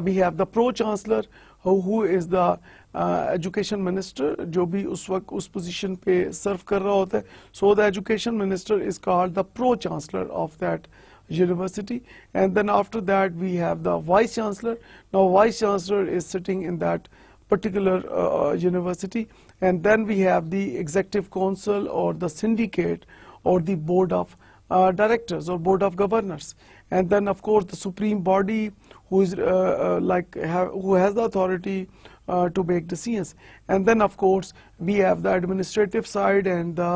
we have the pro chancellor who is the education minister, जो भी उस वक्त उस पोजीशन पे सर्व कर रहा होता है. So the education minister is called the pro chancellor of that university. And then after that we have the vice chancellor. Now vice chancellor is sitting in that particular university, and then we have the executive council or the syndicate or the board of directors or board of governors, and then of course the supreme body who is who has the authority to make decisions, and then of course we have the administrative side and the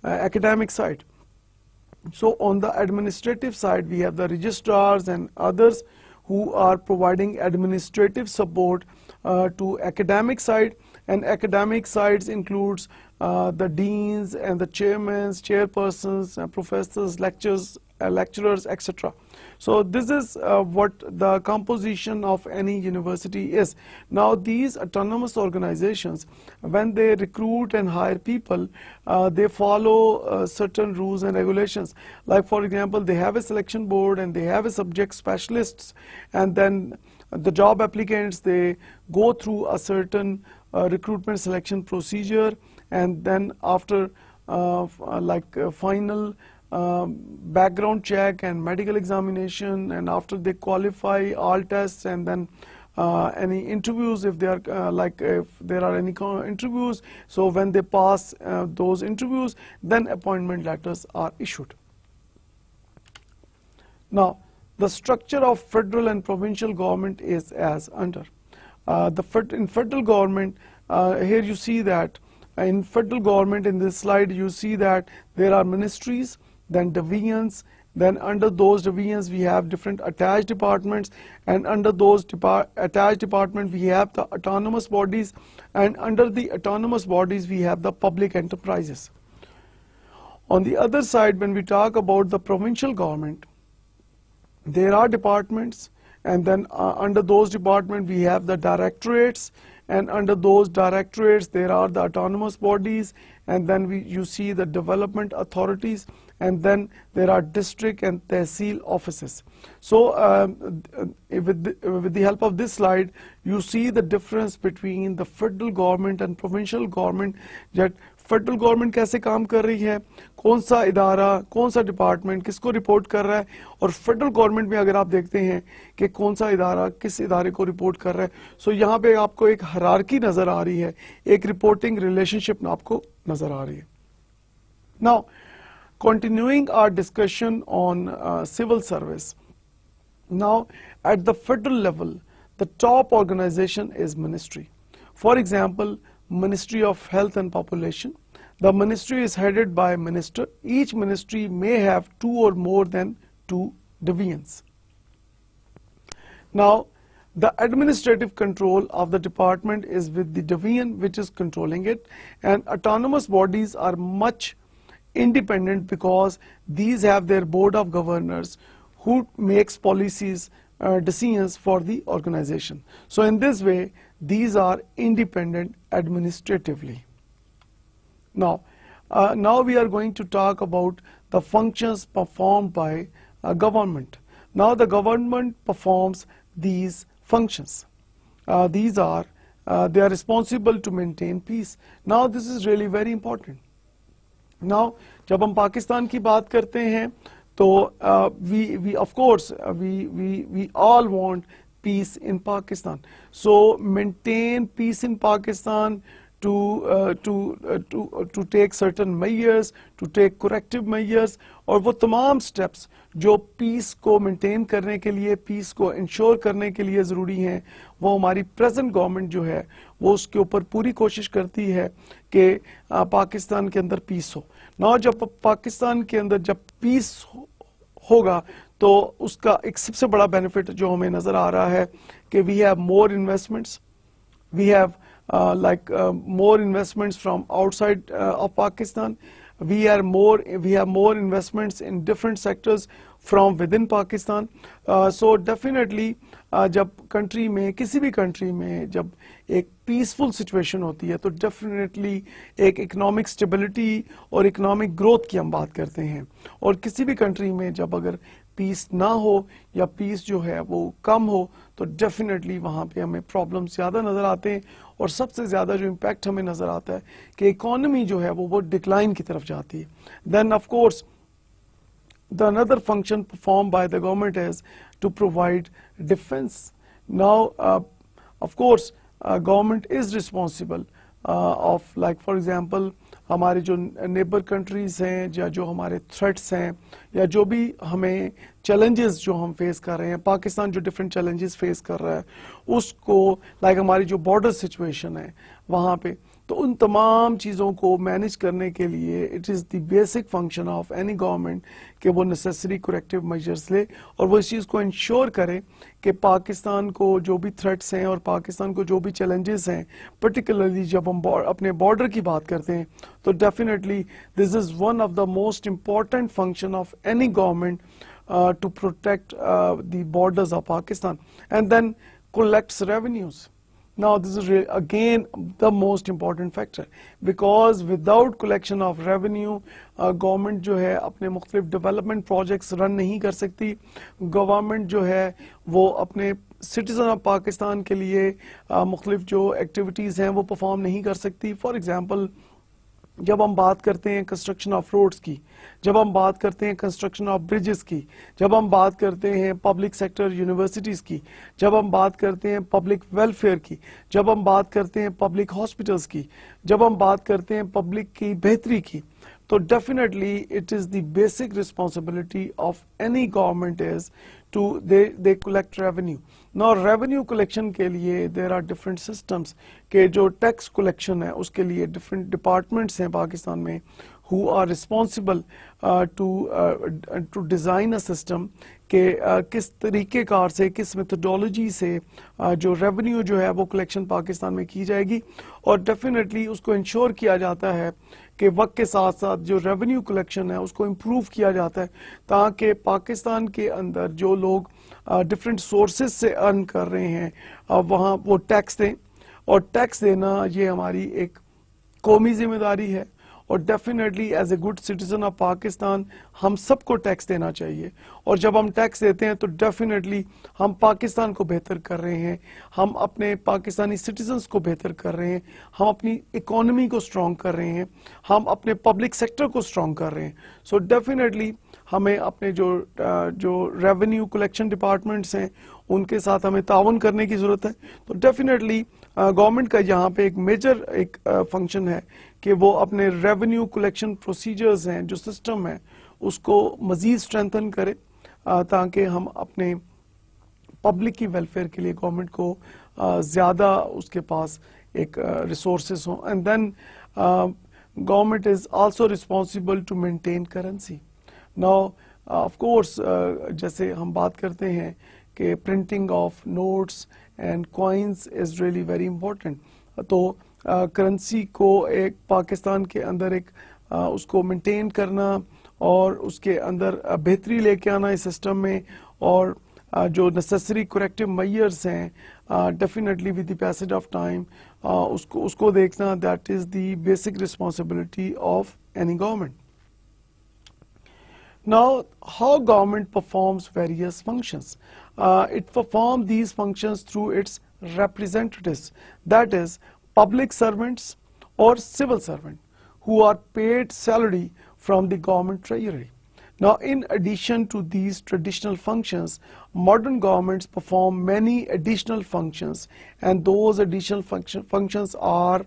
academic side. So on the administrative side we have the registrars and others who are providing administrative support to academic side, and academic sides includes the deans and the chairmen, chairpersons, professors, lecturers, etc. So this is what the composition of any university is. Now these autonomous organizations, when they recruit and hire people, they follow certain rules and regulations. Like for example, they have a selection board and they have a subject specialists, and then the job applicants, they go through a certain recruitment selection procedure, and then after final background check and medical examination, and after they qualify all tests, and then any interviews if they are if there are any interviews, so when they pass those interviews, then appointment letters are issued. Now the structure of federal and provincial government is as under. In federal government, here you see that in federal government, in this slide you see that there are ministries, then divisions, then under those divisions we have different attached departments, and under those attached departments we have the autonomous bodies, and under the autonomous bodies we have the public enterprises. On the other side, when we talk about the provincial government, there are departments, and then under those departments we have the directorates, and under those directorates there are the autonomous bodies, and then you see the development authorities, and then there are district and tehsil offices. So with the help of this slide, you see the difference between the federal government and provincial government, that federal government कैसे काम कर रही है, कौन सा इदारा, कौन सा डिपार्टमेंट किसको रिपोर्ट कर रहा है, और फेडरल गवर्नमेंट में अगर आप देखते हैं कि कौन सा इदारा किस इदारे को रिपोर्ट कर रहा है, सो यहाँ पे आपको एक हायरार्की नजर आ रही है, एक रिपोर्टिंग रिलेशनशिप आपको नजर आ रही है. Now continuing our discussion on civil service. Now at the federal level, the top organization is ministry. For example, Ministry of Health and Population. The ministry is headed by a minister. Each ministry may have 2 or more than 2 divisions. Now the administrative control of the department is with the division which is controlling it, and autonomous bodies are much independent because these have their board of governors who makes policies, decisions for the organization. So in this way, these are independent administratively. Now we are going to talk about the functions performed by government. Now the government performs these functions. They are responsible to maintain peace. Now this is really very important. Now जब हम पाकिस्तान की बात करते हैं तो we of course we all want peace in Pakistan. So maintain peace in Pakistan, to take certain measures, to take corrective measures, और वो तमाम steps जो peace को maintain करने के लिए, peace को ensure करने के लिए ज़रूरी हैं, वो हमारी present government जो है वो उसके ऊपर पूरी कोशिश करती है कि पाकिस्तान के अंदर peace हो. ना जब पाकिस्तान के अंदर जब peace होगा तो उसका एक सबसे बड़ा benefit जो हमें नज़र आ रहा है कि we have more investments, we have more investments from outside of Pakistan. We have more investments in different sectors from within Pakistan. So definitely जब country में, किसी भी country में जब एक peaceful situation होती है तो definitely एक economic stability और economic growth की हम बात करते हैं. और किसी भी country में जब अगर पीस ना हो या पीस जो है वो कम हो तो डेफिनेटली वहाँ पे हमें प्रॉब्लम्स ज़्यादा नज़र आते हैं, और सबसे ज़्यादा जो इम्पैक्ट हमें नज़र आता है कि इकोनॉमी जो है वो डिक्लाइन की तरफ जाती है. Then of course the another function perform by the government is to provide defence. Now of course government is responsible of like for example हमारे जो नेबर कंट्रीज़ हैं या जो हमारे थ्रेट्स हैं या जो भी हमें चैलेंजेस जो हम फेस कर रहे हैं, पाकिस्तान जो डिफरेंट चैलेंजेस फेस कर रहा है उसको, लाइक हमारी जो बॉर्डर सिचुएशन है वहाँ पे, तो उन तमाम चीज़ों को मैनेज करने के लिए it is the basic function of any government कि वो नेसेसरी करेक्टिव मेजर्स ले और वो इस चीज़ को इंश्योर करे कि पाकिस्तान को जो भी थ्रेट्स हैं और पाकिस्तान को जो भी चैलेंजेस हैं, पर्टिकुलरली जब हम अपने बॉर्डर की बात करते हैं, तो definitely this is one of the most important function of any government to protect the borders of Pakistan, and then collects revenues. Now this is again the most important factor, because without collection of revenue government जो है अपने मुख्तलिफ development projects run नहीं कर सकती, government जो है वो अपने सिटीजन ऑफ पाकिस्तान के लिए मुख्तलिफ जो एक्टिविटीज़ हैं वो परफॉर्म नहीं कर सकती। फॉर एग्जांपल जब हम बात करते हैं कंस्ट्रक्शन ऑफ रोड्स की, जब हम बात करते हैं कंस्ट्रक्शन ऑफ ब्रिजेस की, जब हम बात करते हैं पब्लिक सेक्टर यूनिवर्सिटीज़ की, जब हम बात करते हैं पब्लिक वेलफेयर की, जब हम बात करते हैं पब्लिक हॉस्पिटल्स की, जब हम बात करते हैं पब्लिक की बेहतरी की, तो definitely it is the basic responsibility of any government is to they collect revenue. Now revenue collection के लिए there are different systems के जो tax collection है उसके लिए different departments हैं पाकिस्तान में who are responsible to design a system कि किस तरीके कार से, किस मेथोडोलॉजी से जो रेवेन्यू जो है वो कलेक्शन पाकिस्तान में की जाएगी, और डेफिनेटली उसको इंश्योर किया जाता है कि वक्त के साथ साथ जो रेवेन्यू कलेक्शन है उसको इम्प्रूव किया जाता है ताकि पाकिस्तान के अंदर जो लोग डिफरेंट सोर्सेज से अर्न कर रहे हैं वहाँ वो टैक्स दें, और टैक्स देना ये हमारी एक कौमी जिम्मेदारी है, और definitely as a good citizen of Pakistan हम सबको टैक्स देना चाहिए, और जब हम टैक्स देते हैं तो डेफिनेटली हम पाकिस्तान को बेहतर कर रहे हैं, हम अपने पाकिस्तानी सिटीजन्स को बेहतर कर रहे हैं, हम अपनी इकोनॉमी को स्ट्रॉन्ग कर रहे हैं, हम अपने पब्लिक सेक्टर को स्ट्रॉन्ग कर रहे हैं। सो डेफिनेटली हमें अपने जो रेवेन्यू कलेक्शन डिपार्टमेंट्स हैं उनके साथ हमें ताउन करने की ज़रूरत है। तो डेफिनेटली गवर्नमेंट का यहाँ पे एक मेजर एक फंक्शन है कि वो अपने रेवेन्यू कलेक्शन प्रोसीजर्स हैं, जो सिस्टम है, उसको मज़ीद स्ट्रेंथन करे ताकि हम अपने पब्लिक की वेलफेयर के लिए गवर्नमेंट को ज़्यादा उसके पास एक रिसोर्सेज हों। And then government is also responsible to maintain currency. Now of course जैसे हम बात करते हैं कि printing of notes and coins is really very important, तो करेंसी को एक पाकिस्तान के अंदर एक उसको मेंटेन करना और उसके अंदर बेहतरी लेके आना इस सिस्टम में, और जो नेसेसरी करेक्टिव मेजर्स हैं definitely with the passage of time उसको देखना, that is the basic responsibility of any government. Now, how government performs various functions? It performs these functions through its representatives, that is, public servants or civil servants who are paid salary from the government treasury. Now, in addition to these traditional functions, modern governments perform many additional functions, and those additional functions are: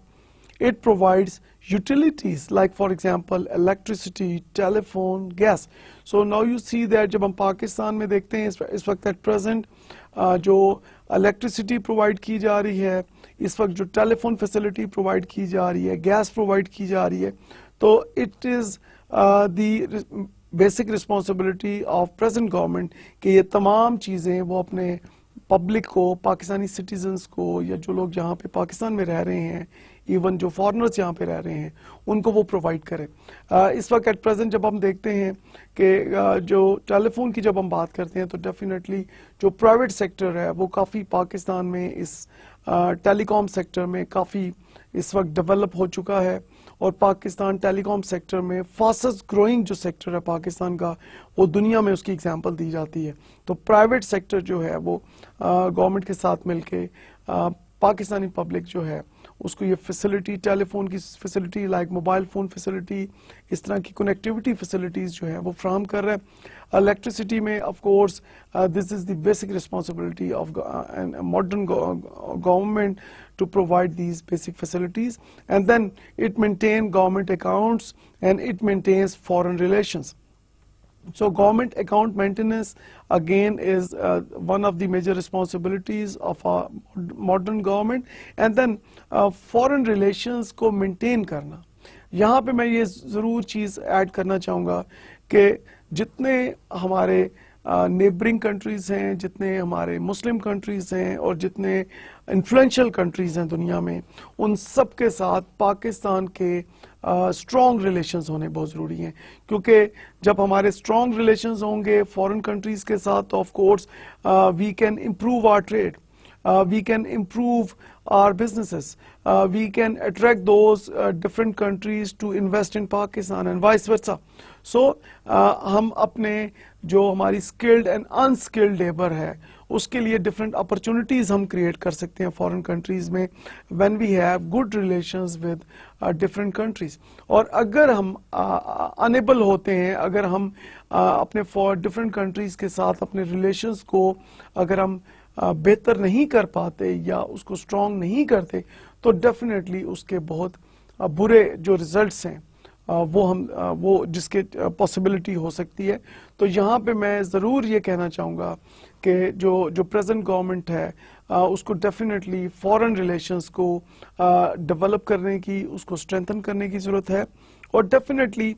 it provides utilities like, for example, electricity, telephone, gas. So now you see that जब हम पाकिस्तान में देखते हैं इस वक्त at present जो electricity provide की जा रही है, इस वक्त जो telephone facility provide की जा रही है, gas provide की जा रही है, तो it is the basic responsibility of present government कि ये तमाम चीज़ें वो अपने पब्लिक को, पाकिस्तानी सिटीजन्स को, या जो लोग जहाँ पे पाकिस्तान में रह रहे हैं, इवन जो फॉरेनर्स यहाँ पे रह रहे हैं, उनको वो प्रोवाइड करें। इस वक्त एट प्रेजेंट जब हम देखते हैं कि जो टेलीफोन की जब हम बात करते हैं तो डेफिनेटली जो प्राइवेट सेक्टर है वो काफ़ी पाकिस्तान में इस टेलीकॉम सेक्टर में काफ़ी इस वक्त डेवलप हो चुका है, और पाकिस्तान टेलीकॉम सेक्टर में फास्टेस्ट ग्रोइंग जो सेक्टर है पाकिस्तान का, वो दुनिया में उसकी एग्जांपल दी जाती है। तो प्राइवेट सेक्टर जो है वो गवर्नमेंट के साथ मिलके पाकिस्तानी पब्लिक जो है उसको ये फैसिलिटी, टेलीफोन की facility like mobile phone facility, इस तरह की कनेक्टिविटी फैसिलिटीज़ जो है वो फ्राहम कर रहा है। इलेक्ट्रिसिटी में of course this is the basic responsibility of modern government to provide these basic facilities, and then it maintains government accounts and it maintains foreign relations. So government account maintenance again is one of the major responsibilities of a modern government, and then foreign relations को maintain करना। यहाँ पे मैं ये ज़रूर चीज़ add करना चाहूँगा कि जितने हमारे नेबरिंग कंट्रीज़ हैं, जितने हमारे मुस्लिम कंट्रीज़ हैं और जितने इन्फ्लुएंशियल कंट्रीज़ हैं दुनिया में, उन सब के साथ पाकिस्तान के स्ट्रॉन्ग रिलेशंस होने बहुत ज़रूरी हैं, क्योंकि जब हमारे स्ट्रॉन्ग रिलेशंस होंगे फॉरेन कंट्रीज़ के साथ तो of course we can improve our trade, we can improve our businesses, we can attract those different countries to invest in Pakistan and vice versa. So हम अपने जो हमारी skilled and unskilled labor है उसके लिए different opportunities हम create कर सकते हैं foreign countries में when we have good relations with different countries. और अगर हम unable होते हैं, अगर हम अपने different countries के साथ अपने relations को अगर हम बेहतर नहीं कर पाते या उसको स्ट्रॉन्ग नहीं करते तो डेफिनेटली उसके बहुत बुरे जो रिजल्ट्स हैं वो जिसके पॉसिबिलिटी हो सकती है। तो यहाँ पे मैं ज़रूर ये कहना चाहूँगा कि जो प्रेजेंट गवर्नमेंट है उसको डेफिनेटली फॉरेन रिलेशंस को डेवलप करने की, उसको स्ट्रेंथन करने की ज़रूरत है और डेफिनेटली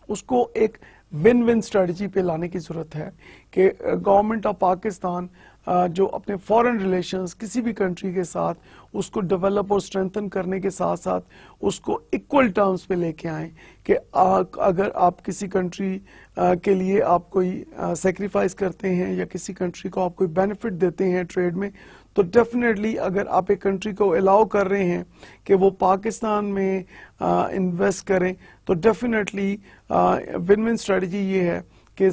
उसको एक विन विन स्ट्रेटजी पे लाने की ज़रूरत है कि गवर्नमेंट ऑफ पाकिस्तान जो अपने फॉरेन रिलेशंस किसी भी कंट्री के साथ उसको डेवलप और स्ट्रेंथन करने के साथ साथ उसको इक्वल टर्म्स पे लेके आएँ कि अगर आप किसी कंट्री के लिए आप कोई सेक्रीफाइस करते हैं या किसी कंट्री को आप कोई बेनिफिट देते हैं ट्रेड में, तो डेफिनेटली अगर आप एक कंट्री को अलाउ कर रहे हैं कि वो पाकिस्तान में इन्वेस्ट करें तो डेफिनेटली विन विन स्ट्रेटजी ये है कि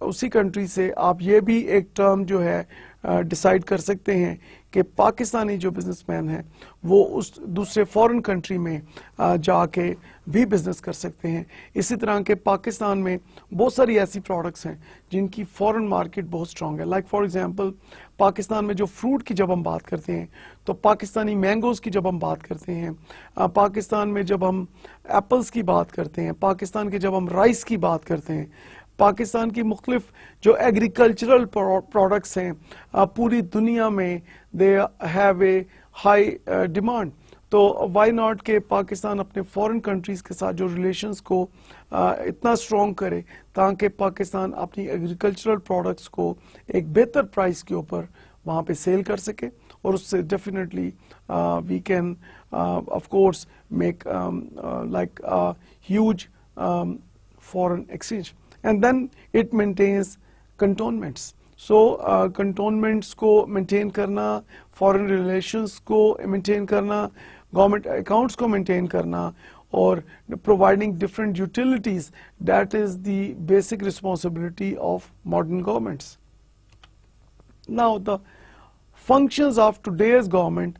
उसी कंट्री से आप ये भी एक टर्म जो है डिसाइड कर सकते हैं कि पाकिस्तानी जो बिजनेसमैन हैं वो उस दूसरे फॉरेन कंट्री में जाके भी बिजनेस कर सकते हैं। इसी तरह के पाकिस्तान में बहुत सारी ऐसी प्रोडक्ट्स हैं जिनकी फॉरेन मार्केट बहुत स्ट्रांग है। लाइक फॉर एग्जांपल पाकिस्तान में जो फ्रूट की जब हम बात करते हैं तो पाकिस्तानी मैंगोज़ की जब हम बात करते हैं, पाकिस्तान में जब हम एप्पल्स की बात करते हैं, पाकिस्तान के जब हम राइस की बात करते हैं, पाकिस्तान की मुख्तलिफ जो एग्रीकल्चरल प्रोडक्ट्स हैं पूरी दुनिया में they have a high demand. तो वाई नॉट के पाकिस्तान अपने फॉरेन कंट्रीज़ के साथ जो रिलेशंस को इतना स्ट्रॉन्ग करे ताकि पाकिस्तान अपनी एग्रीकल्चरल प्रोडक्ट्स को एक बेहतर प्राइस के ऊपर वहाँ पे सेल कर सके और उससे definitely we can of course make like huge foreign exchange. And then it maintains cantonments. So cantonments को maintain करना, foreign relations को maintain करना, government accounts को maintain करना और providing different utilities, that is the basic responsibility of modern governments. Now the functions of today's government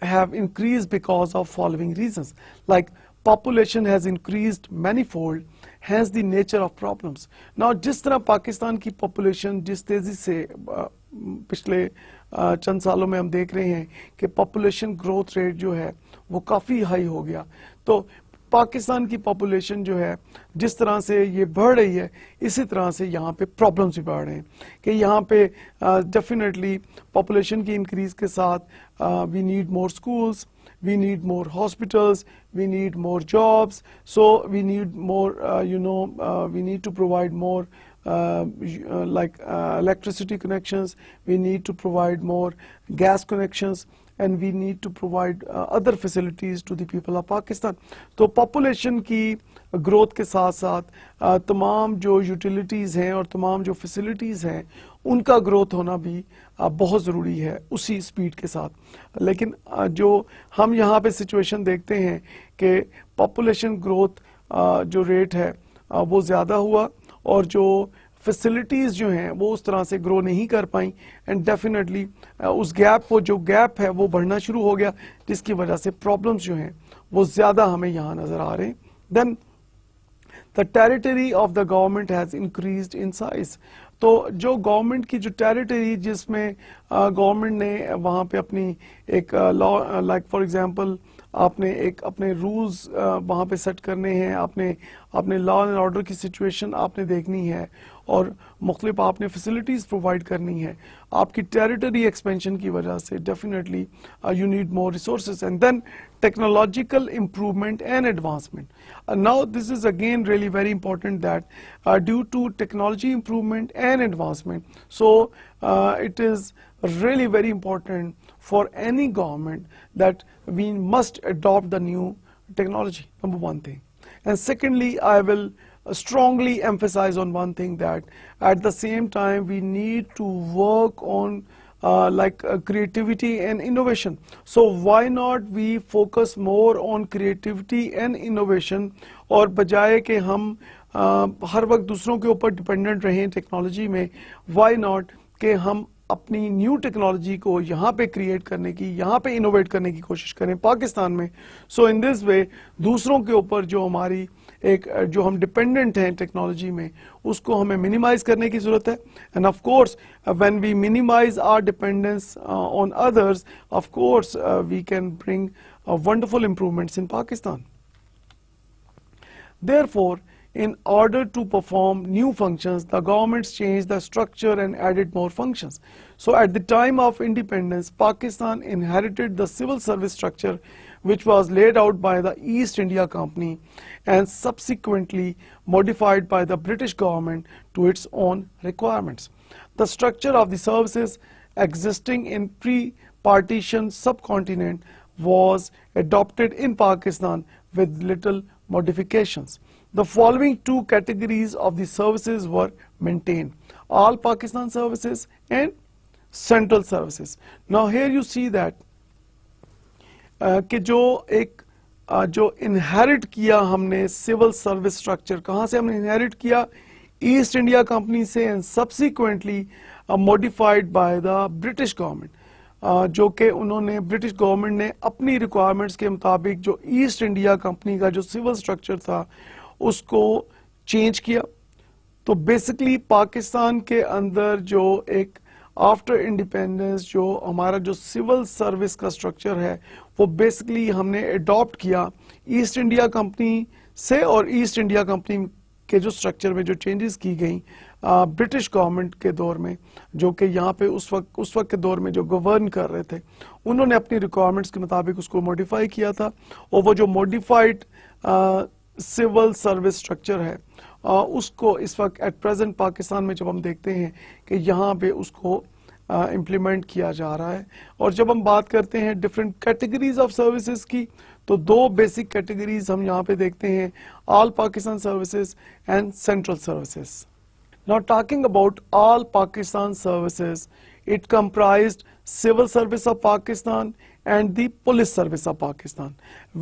have increased because of following reasons. Like population has increased manifold, hence the nature of problems. Now जिस तरह पाकिस्तान की population जिस तेज़ी से पिछले चंद सालों में हम देख रहे हैं कि population growth rate जो है वो काफ़ी हाई हो गया, तो पाकिस्तान की पॉपुलेशन जो है जिस तरह से ये बढ़ रही है इसी तरह से यहाँ पे प्रॉब्लम्स भी बढ़ रहे हैं कि यहाँ पे डेफिनेटली पॉपुलेशन की इंक्रीज़ के साथ we need more schools, we need more hospitals, we need more jobs, so we need more we need to provide more electricity connections, we need to provide more gas connections, and we need to provide other facilities to the people of Pakistan. तो population की growth के साथ साथ तमाम जो utilities हैं और तमाम जो facilities हैं उनका growth होना भी बहुत ज़रूरी है उसी स्पीड के साथ। लेकिन जो हम यहाँ पे सिचुएशन देखते हैं कि पॉपुलेशन ग्रोथ जो रेट है वो ज़्यादा हुआ और जो फैसिलिटीज़ जो हैं वो उस तरह से ग्रो नहीं कर पाई, एंड डेफिनेटली उस गैप को, जो गैप है वो बढ़ना शुरू हो गया, जिसकी वजह से प्रॉब्लम्स जो हैं वो ज़्यादा हमें यहाँ नज़र आ रहे हैं. Then the territory of the government has increased in size. तो जो गवर्नमेंट की जो टेरिटरी, जिसमें गवर्नमेंट ने वहाँ पे अपनी एक लॉ, लाइक फॉर एग्जांपल आपने एक अपने रूल्स वहाँ पे सेट करने हैं, आपने अपने लॉ एंड ऑर्डर की सिचुएशन आपने देखनी है, और मुख्तलिफ आपने फैसिलिटीज़ प्रोवाइड करनी है. आपकी टेरिटरी एक्सपेंशन की वजह से definitely you need more resources. And then technological improvement and advancement. Now this is again really very important that due to technology improvement and advancement, so it is really very important for any government that we must adopt the new technology, number one thing. And secondly, I will strongly emphasize on one thing, that at the same time we need to work on creativity and innovation. So why not we focus more on creativity and innovation, और बजाय कि हम हर वक्त दूसरों के ऊपर dependent रहें technology में, why not कि हम अपनी न्यू टेक्नोलॉजी को यहाँ पे क्रिएट करने की, यहाँ पे इनोवेट करने की कोशिश करें पाकिस्तान में. सो इन दिस वे दूसरों के ऊपर जो हमारी जो हम डिपेंडेंट हैं टेक्नोलॉजी में, उसको हमें मिनिमाइज करने की ज़रूरत है. And of course when we minimise our dependence on others, of course we can bring wonderful improvements in Pakistan. Therefore, in order to perform new functions, the governments changed the structure and added more functions. So at the time of independence, Pakistan inherited the civil service structure, which was laid out by the East India Company and subsequently modified by the British government to its own requirements. The structure of the services existing in pre-partition subcontinent was adopted in Pakistan with little modifications. The following two categories of the services were maintained: all Pakistan services and central services. Now here you see that कि जो inherit किया हमने civil service structure, कहाँ से हमने inherit किया? East India company से, and subsequently modified by the British government, जो कि उन्होंने, ब्रिटिश गवर्नमेंट ने अपनी रिक्वायरमेंट्स के मुताबिक जो ईस्ट इंडिया कंपनी का जो सिविल स्ट्रक्चर था उसको चेंज किया. तो बेसिकली पाकिस्तान के अंदर जो एक आफ्टर इंडिपेंडेंस जो हमारा जो सिविल सर्विस का स्ट्रक्चर है, वो बेसिकली हमने अडॉप्ट किया ईस्ट इंडिया कंपनी से, और ईस्ट इंडिया कंपनी के जो स्ट्रक्चर में जो चेंजेस की गई ब्रिटिश गवर्नमेंट के दौर में, जो कि यहाँ पे उस वक्त के दौर में जो गवर्न कर रहे थे, उन्होंने अपनी रिक्वायरमेंट्स के मुताबिक उसको मॉडिफाई किया था. और वो जो मॉडिफाइड सिविल सर्विस स्ट्रक्चर है उसको इस वक्त एट प्रेजेंट पाकिस्तान में जब हम देखते हैं कि यहाँ पे उसको इम्प्लीमेंट किया जा रहा है. और जब हम बात करते हैं डिफरेंट कैटेगरीज ऑफ सर्विसेज की, तो दो बेसिक कैटेगरीज हम यहाँ पे देखते हैं: all Pakistan services and central services. Now talking about all Pakistan services, it comprised civil service of Pakistan and the police service of Pakistan,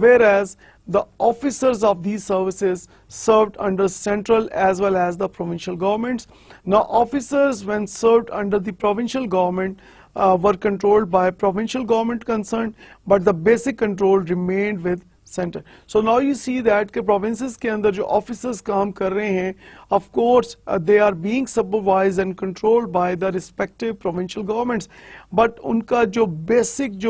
whereas the officers of these services served under central as well as the provincial governments. Now officers, when served under the provincial government, were controlled by provincial government concerned, but the basic control remained with center. So now you see that कि provinces के अंदर जो officers काम कर रहे हैं, of course they are being supervised and controlled by the respective provincial governments, but उनका जो basic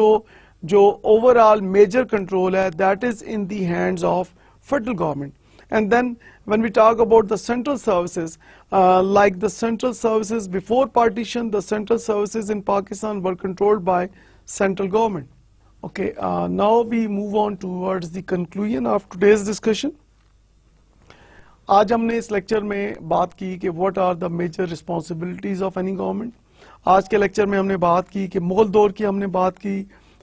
जो overall major control है, that is in the hands of federal government. And then when we talk about the central services, like the central services before partition, the central services in Pakistan were controlled by central government. Okay, now we move on towards the conclusion of today's discussion. आज हमने इस lecture में बात की कि what are the major responsibilities of any government. आज के lecture में हमने बात की कि मुगल दौर की हमने बात की,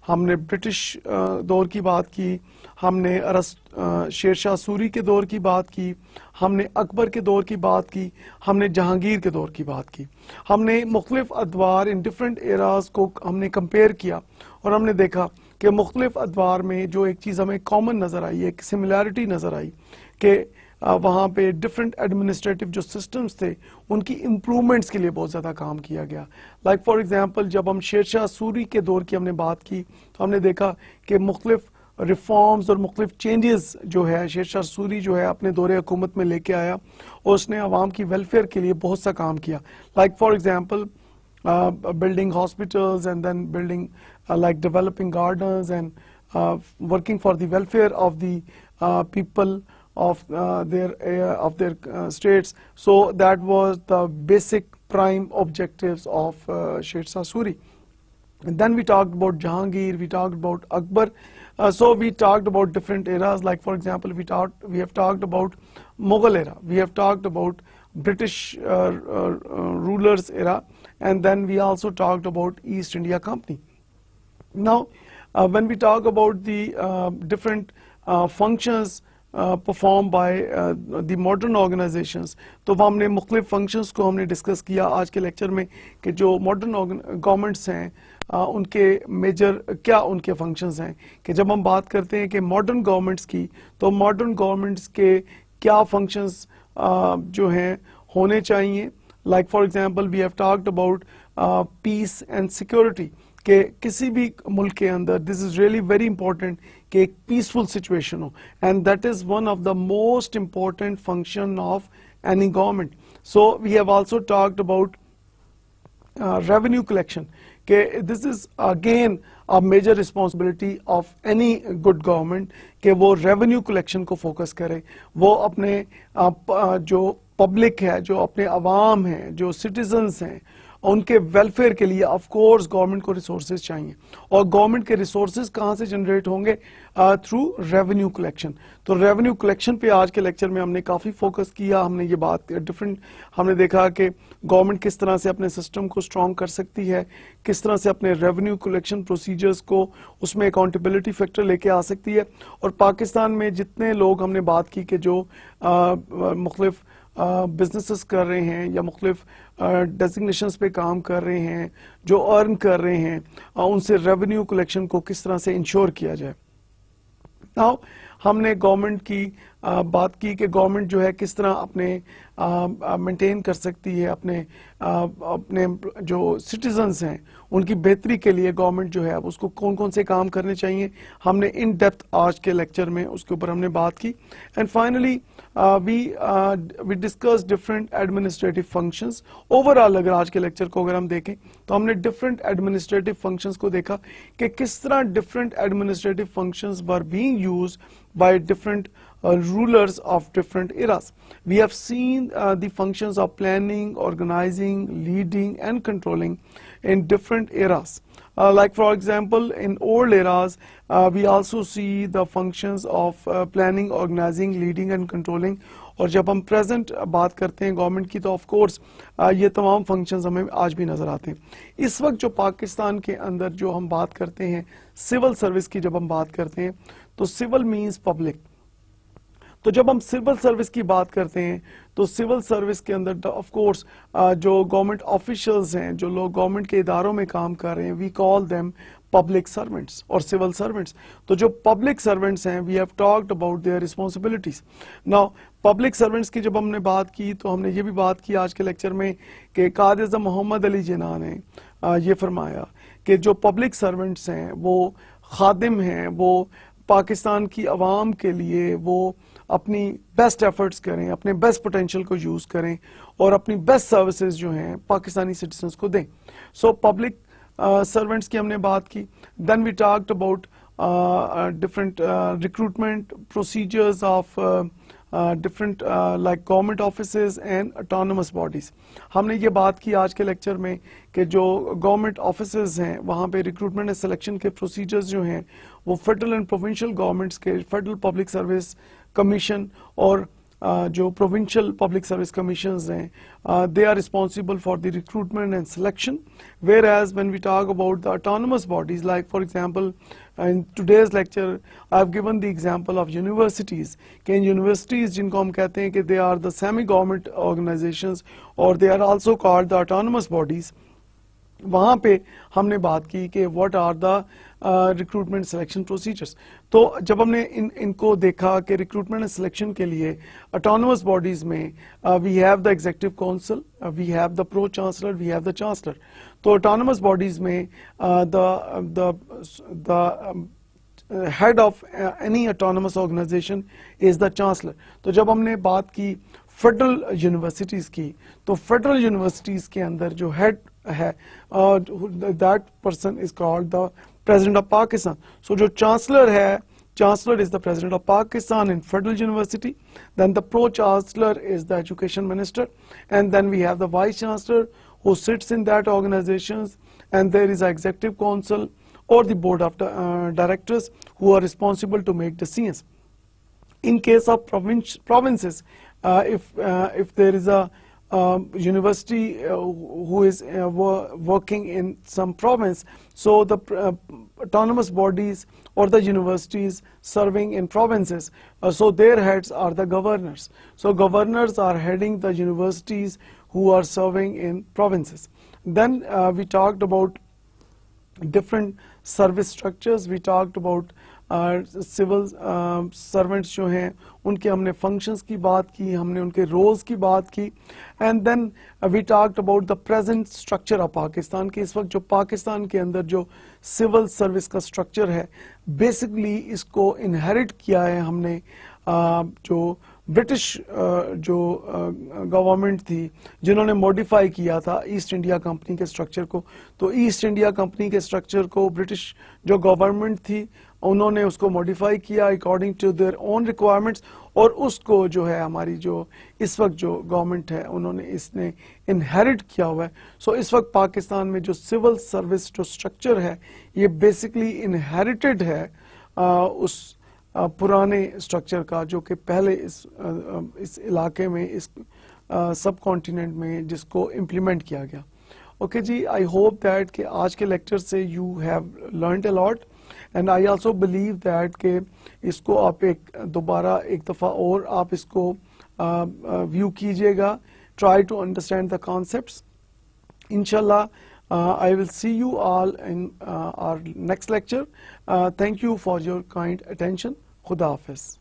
हमने ब्रिटिश दौर की बात की, हमने शेरशाह सूरी के दौर की बात की, हमने अकबर के दौर की बात की, हमने जहांगीर के दौर की बात की. हमने मुख्तलिफ अदवार इन डिफरेंट एराज को हमने कंपेयर किया, और हमने देखा कि मुख्तलिफ अदवार में जो एक चीज़ हमें कॉमन नज़र आई, एक सिमिलैरिटी नज़र आई कि वहाँ पे डिफरेंट एडमिनिस्ट्रेटिव जो सिस्टम्स थे उनकी इम्प्रूवमेंट्स के लिए बहुत ज़्यादा काम किया गया। लाइक फॉर एग्जांपल जब हम शेर शाह सूरी के दौर की हमने बात की तो हमने देखा कि मुख्तलिफ रिफॉर्म्स और मुख्तलिफ चेंजेस जो है शेर शाह सूरी जो है अपने दौरे हुकूमत में लेके आया और उसने आवाम की वेलफेयर के लिए बहुत सा काम किया। Like for example building hospitals and then building like developing gardens and working for the welfare of the people of their states. So that was the basic prime objectives of Sher Shah Suri. And then we talked about Jahangir, we talked about Akbar. So we talked about different eras. Like for example, we have talked about Mughal era, we have talked about British rulers era, and then we also talked about East India Company. Now, when we talk about the different functions performed by the modern organizations, तो वो हमने मुख्तलिफ functions को हमने discuss किया आज के lecture में कि जो modern governments हैं उनके मेजर क्या उनके functions हैं। कि जब हम बात करते हैं कि modern governments की, तो modern governments के क्या functions जो हैं होने चाहिए। Like for example, we have talked about peace and security. कि किसी भी मुल्क के अंदर this is really very important कि एक पीसफुल सिचुएशन हो, and that is one of the most important function of any government. So we have also talked about revenue collection कि this is again a major responsibility of any good government कि वो revenue collection को focus करे, वो अपने जो public है, जो अपने अवाम हैं, जो सिटीजन्स हैं, उनके वेलफेयर के लिए ऑफ कोर्स गवर्नमेंट को रिसोर्सेज चाहिए, और गवर्नमेंट के रिसोर्सेज कहाँ से जनरेट होंगे? Through revenue collection. तो रेवेन्यू कलेक्शन पे आज के लेक्चर में हमने काफ़ी फोकस किया। हमने ये बात हमने देखा कि गवर्नमेंट किस तरह से अपने सिस्टम को स्ट्रॉन्ग कर सकती है, किस तरह से अपने रेवेन्यू कलेक्शन प्रोसीजर्स को उसमें अकाउंटेबिलिटी फैक्टर लेके आ सकती है। और पाकिस्तान में जितने लोग हमने बात की कि जो मुख्तलिफ बिजनेसेस कर रहे हैं या मुख्तलिफ डेजिग्नेशंस पे काम कर रहे हैं, जो अर्न कर रहे हैं, उनसे रेवेन्यू कलेक्शन को किस तरह से इंश्योर किया जाए। नाउ हमने गवर्नमेंट की बात की कि गवर्नमेंट जो है किस तरह अपने मेंटेन कर सकती है अपने जो सिटीजन्स हैं उनकी बेहतरी के लिए गवर्नमेंट जो है उसको कौन कौन से काम करने चाहिए। हमने इन डेप्थ आज के लेक्चर में उसके ऊपर हमने बात की। And finally we discuss different administrative functions. Overall अगर आज के लेक्चर को अगर हम देखें तो हमने डिफरेंट एडमिनिस्ट्रेटिव फंक्शंस को देखा कि किस तरह different administrative functions were being used by different rulers of different eras. We have seen the functions of planning, organizing, leading and controlling in different eras. Like for example, in old eras, we also see the functions of planning, organizing, leading and controlling. और जब हम present बात करते हैं government की तो of course ये तमाम फंक्शंस हमें आज भी नज़र आते हैं। इस वक्त जो पाकिस्तान के अंदर जो हम बात करते हैं सिविल सर्विस की, जब हम बात करते हैं तो सिविल मीन्स पब्लिक। तो जब हम सिविल सर्विस की बात करते हैं तो सिविल सर्विस के अंदर ऑफ कोर्स जो गवर्नमेंट ऑफिशियल्स हैं, जो लोग गवर्नमेंट के इदारों में काम कर रहे हैं, we call them public servants और सिविल सर्वेंट्स। तो जो पब्लिक सर्वेंट्स हैं we have talked about their responsibilities. Now public servants की जब हमने बात की तो हमने ये भी बात की आज के लेक्चर में कि कायद आज़म मोहम्मद अली जिन्ना ने ये फरमाया कि जो पब्लिक सर्वेंट्स हैं वो खादिम हैं, वो पाकिस्तान की आवाम के लिए वो अपनी बेस्ट एफर्ट्स करें, अपने बेस्ट पोटेंशियल को यूज़ करें और अपनी बेस्ट सर्विसेज जो हैं पाकिस्तानी सिटीजन्स को दें। सो पब्लिक सर्वेंट्स की हमने बात की। Then we talked about different recruitment procedures of different like government offices and autonomous bodies. हमने ये बात की आज के लेक्चर में कि जो गवर्नमेंट ऑफिसेज हैं वहाँ पे रिक्रूटमेंट एंड सिलेक्शन के प्रोसीजर्स जो हैं वो फेडरल एंड प्रोविंशियल गवर्नमेंट्स के फेडरल पब्लिक सर्विस कमीशन और जो प्रोविंशियल पब्लिक सर्विस कमीशंस हैं they are responsible for the recruitment and selection, whereas when we talk about the autonomous bodies like for example in today's lecture I have given the example of universities कि universities जिनको हम कहते हैं कि they are the semi government organizations or they are also called the autonomous bodies. वहाँ पे हमने बात की कि what are the recruitment selection procedures. तो जब हमने इनको देखा कि रिक्रूटमेंट एंड सिलेक्शन के लिए ऑटोनोमस बॉडीज में we have the executive council, we have the pro chancellor, we have the chancellor. तो ऑटोनोमस बॉडीज में the head of any autonomous organisation is the chancellor. तो जब हमने बात की फेडरल यूनिवर्सिटीज की, तो फेडरल यूनिवर्सिटीज के अंदर जो हेड है that person is called the president of Pakistan. So जो चांसलर है, chancellor is the president of Pakistan in federal university, then the pro chancellor is the education minister, and then we have the vice chancellor who sits in that organizations, and there is an executive council or the board of directors who are responsible to make decisions. In case of provinces, if there is a university who is working in some province, so the autonomous bodies or the universities serving in provinces, so their heads are the governors. So governors are heading the universities who are serving in provinces. Then we talked about different service structures. We talked about civil servants जो हैं उनके हमने functions की बात की, हमने उनके roles की बात की, and then we talked about the present structure of Pakistan के इस वक्त जो पाकिस्तान के अंदर जो सिविल सर्विस का स्ट्रक्चर है, बेसिकली इसको इनहेरिट किया है हमने जो ब्रिटिश जो गवर्नमेंट थी जिन्होंने मॉडिफाई किया था ईस्ट इंडिया कंपनी के स्ट्रक्चर को। तो ईस्ट इंडिया कंपनी के स्ट्रक्चर को ब्रिटिश जो गवर्नमेंट थी उन्होंने उसको मॉडिफाई किया according to their own requirements, और उसको जो है हमारी जो इस वक्त जो गवर्नमेंट है उन्होंने इसने इनहेरिट किया हुआ है। सो इस वक्त पाकिस्तान में जो सिविल सर्विस जो स्ट्रक्चर है ये बेसिकली इनहेरिटेड है उस पुराने स्ट्रक्चर का जो कि पहले इस इलाके में इस सब कॉन्टिनेंट में जिसको इम्प्लीमेंट किया गया। ओके जी, आई होप दैट कि आज के लेक्चर से you have learned a lot, and I also believe that कि इसको आप दोबारा एक दफ़ा और आप इसको व्यू कीजिएगा, try to understand the concepts. इंशाल्लाह I will see you all in our next lecture. Thank you for your kind attention. Khuda Hafiz.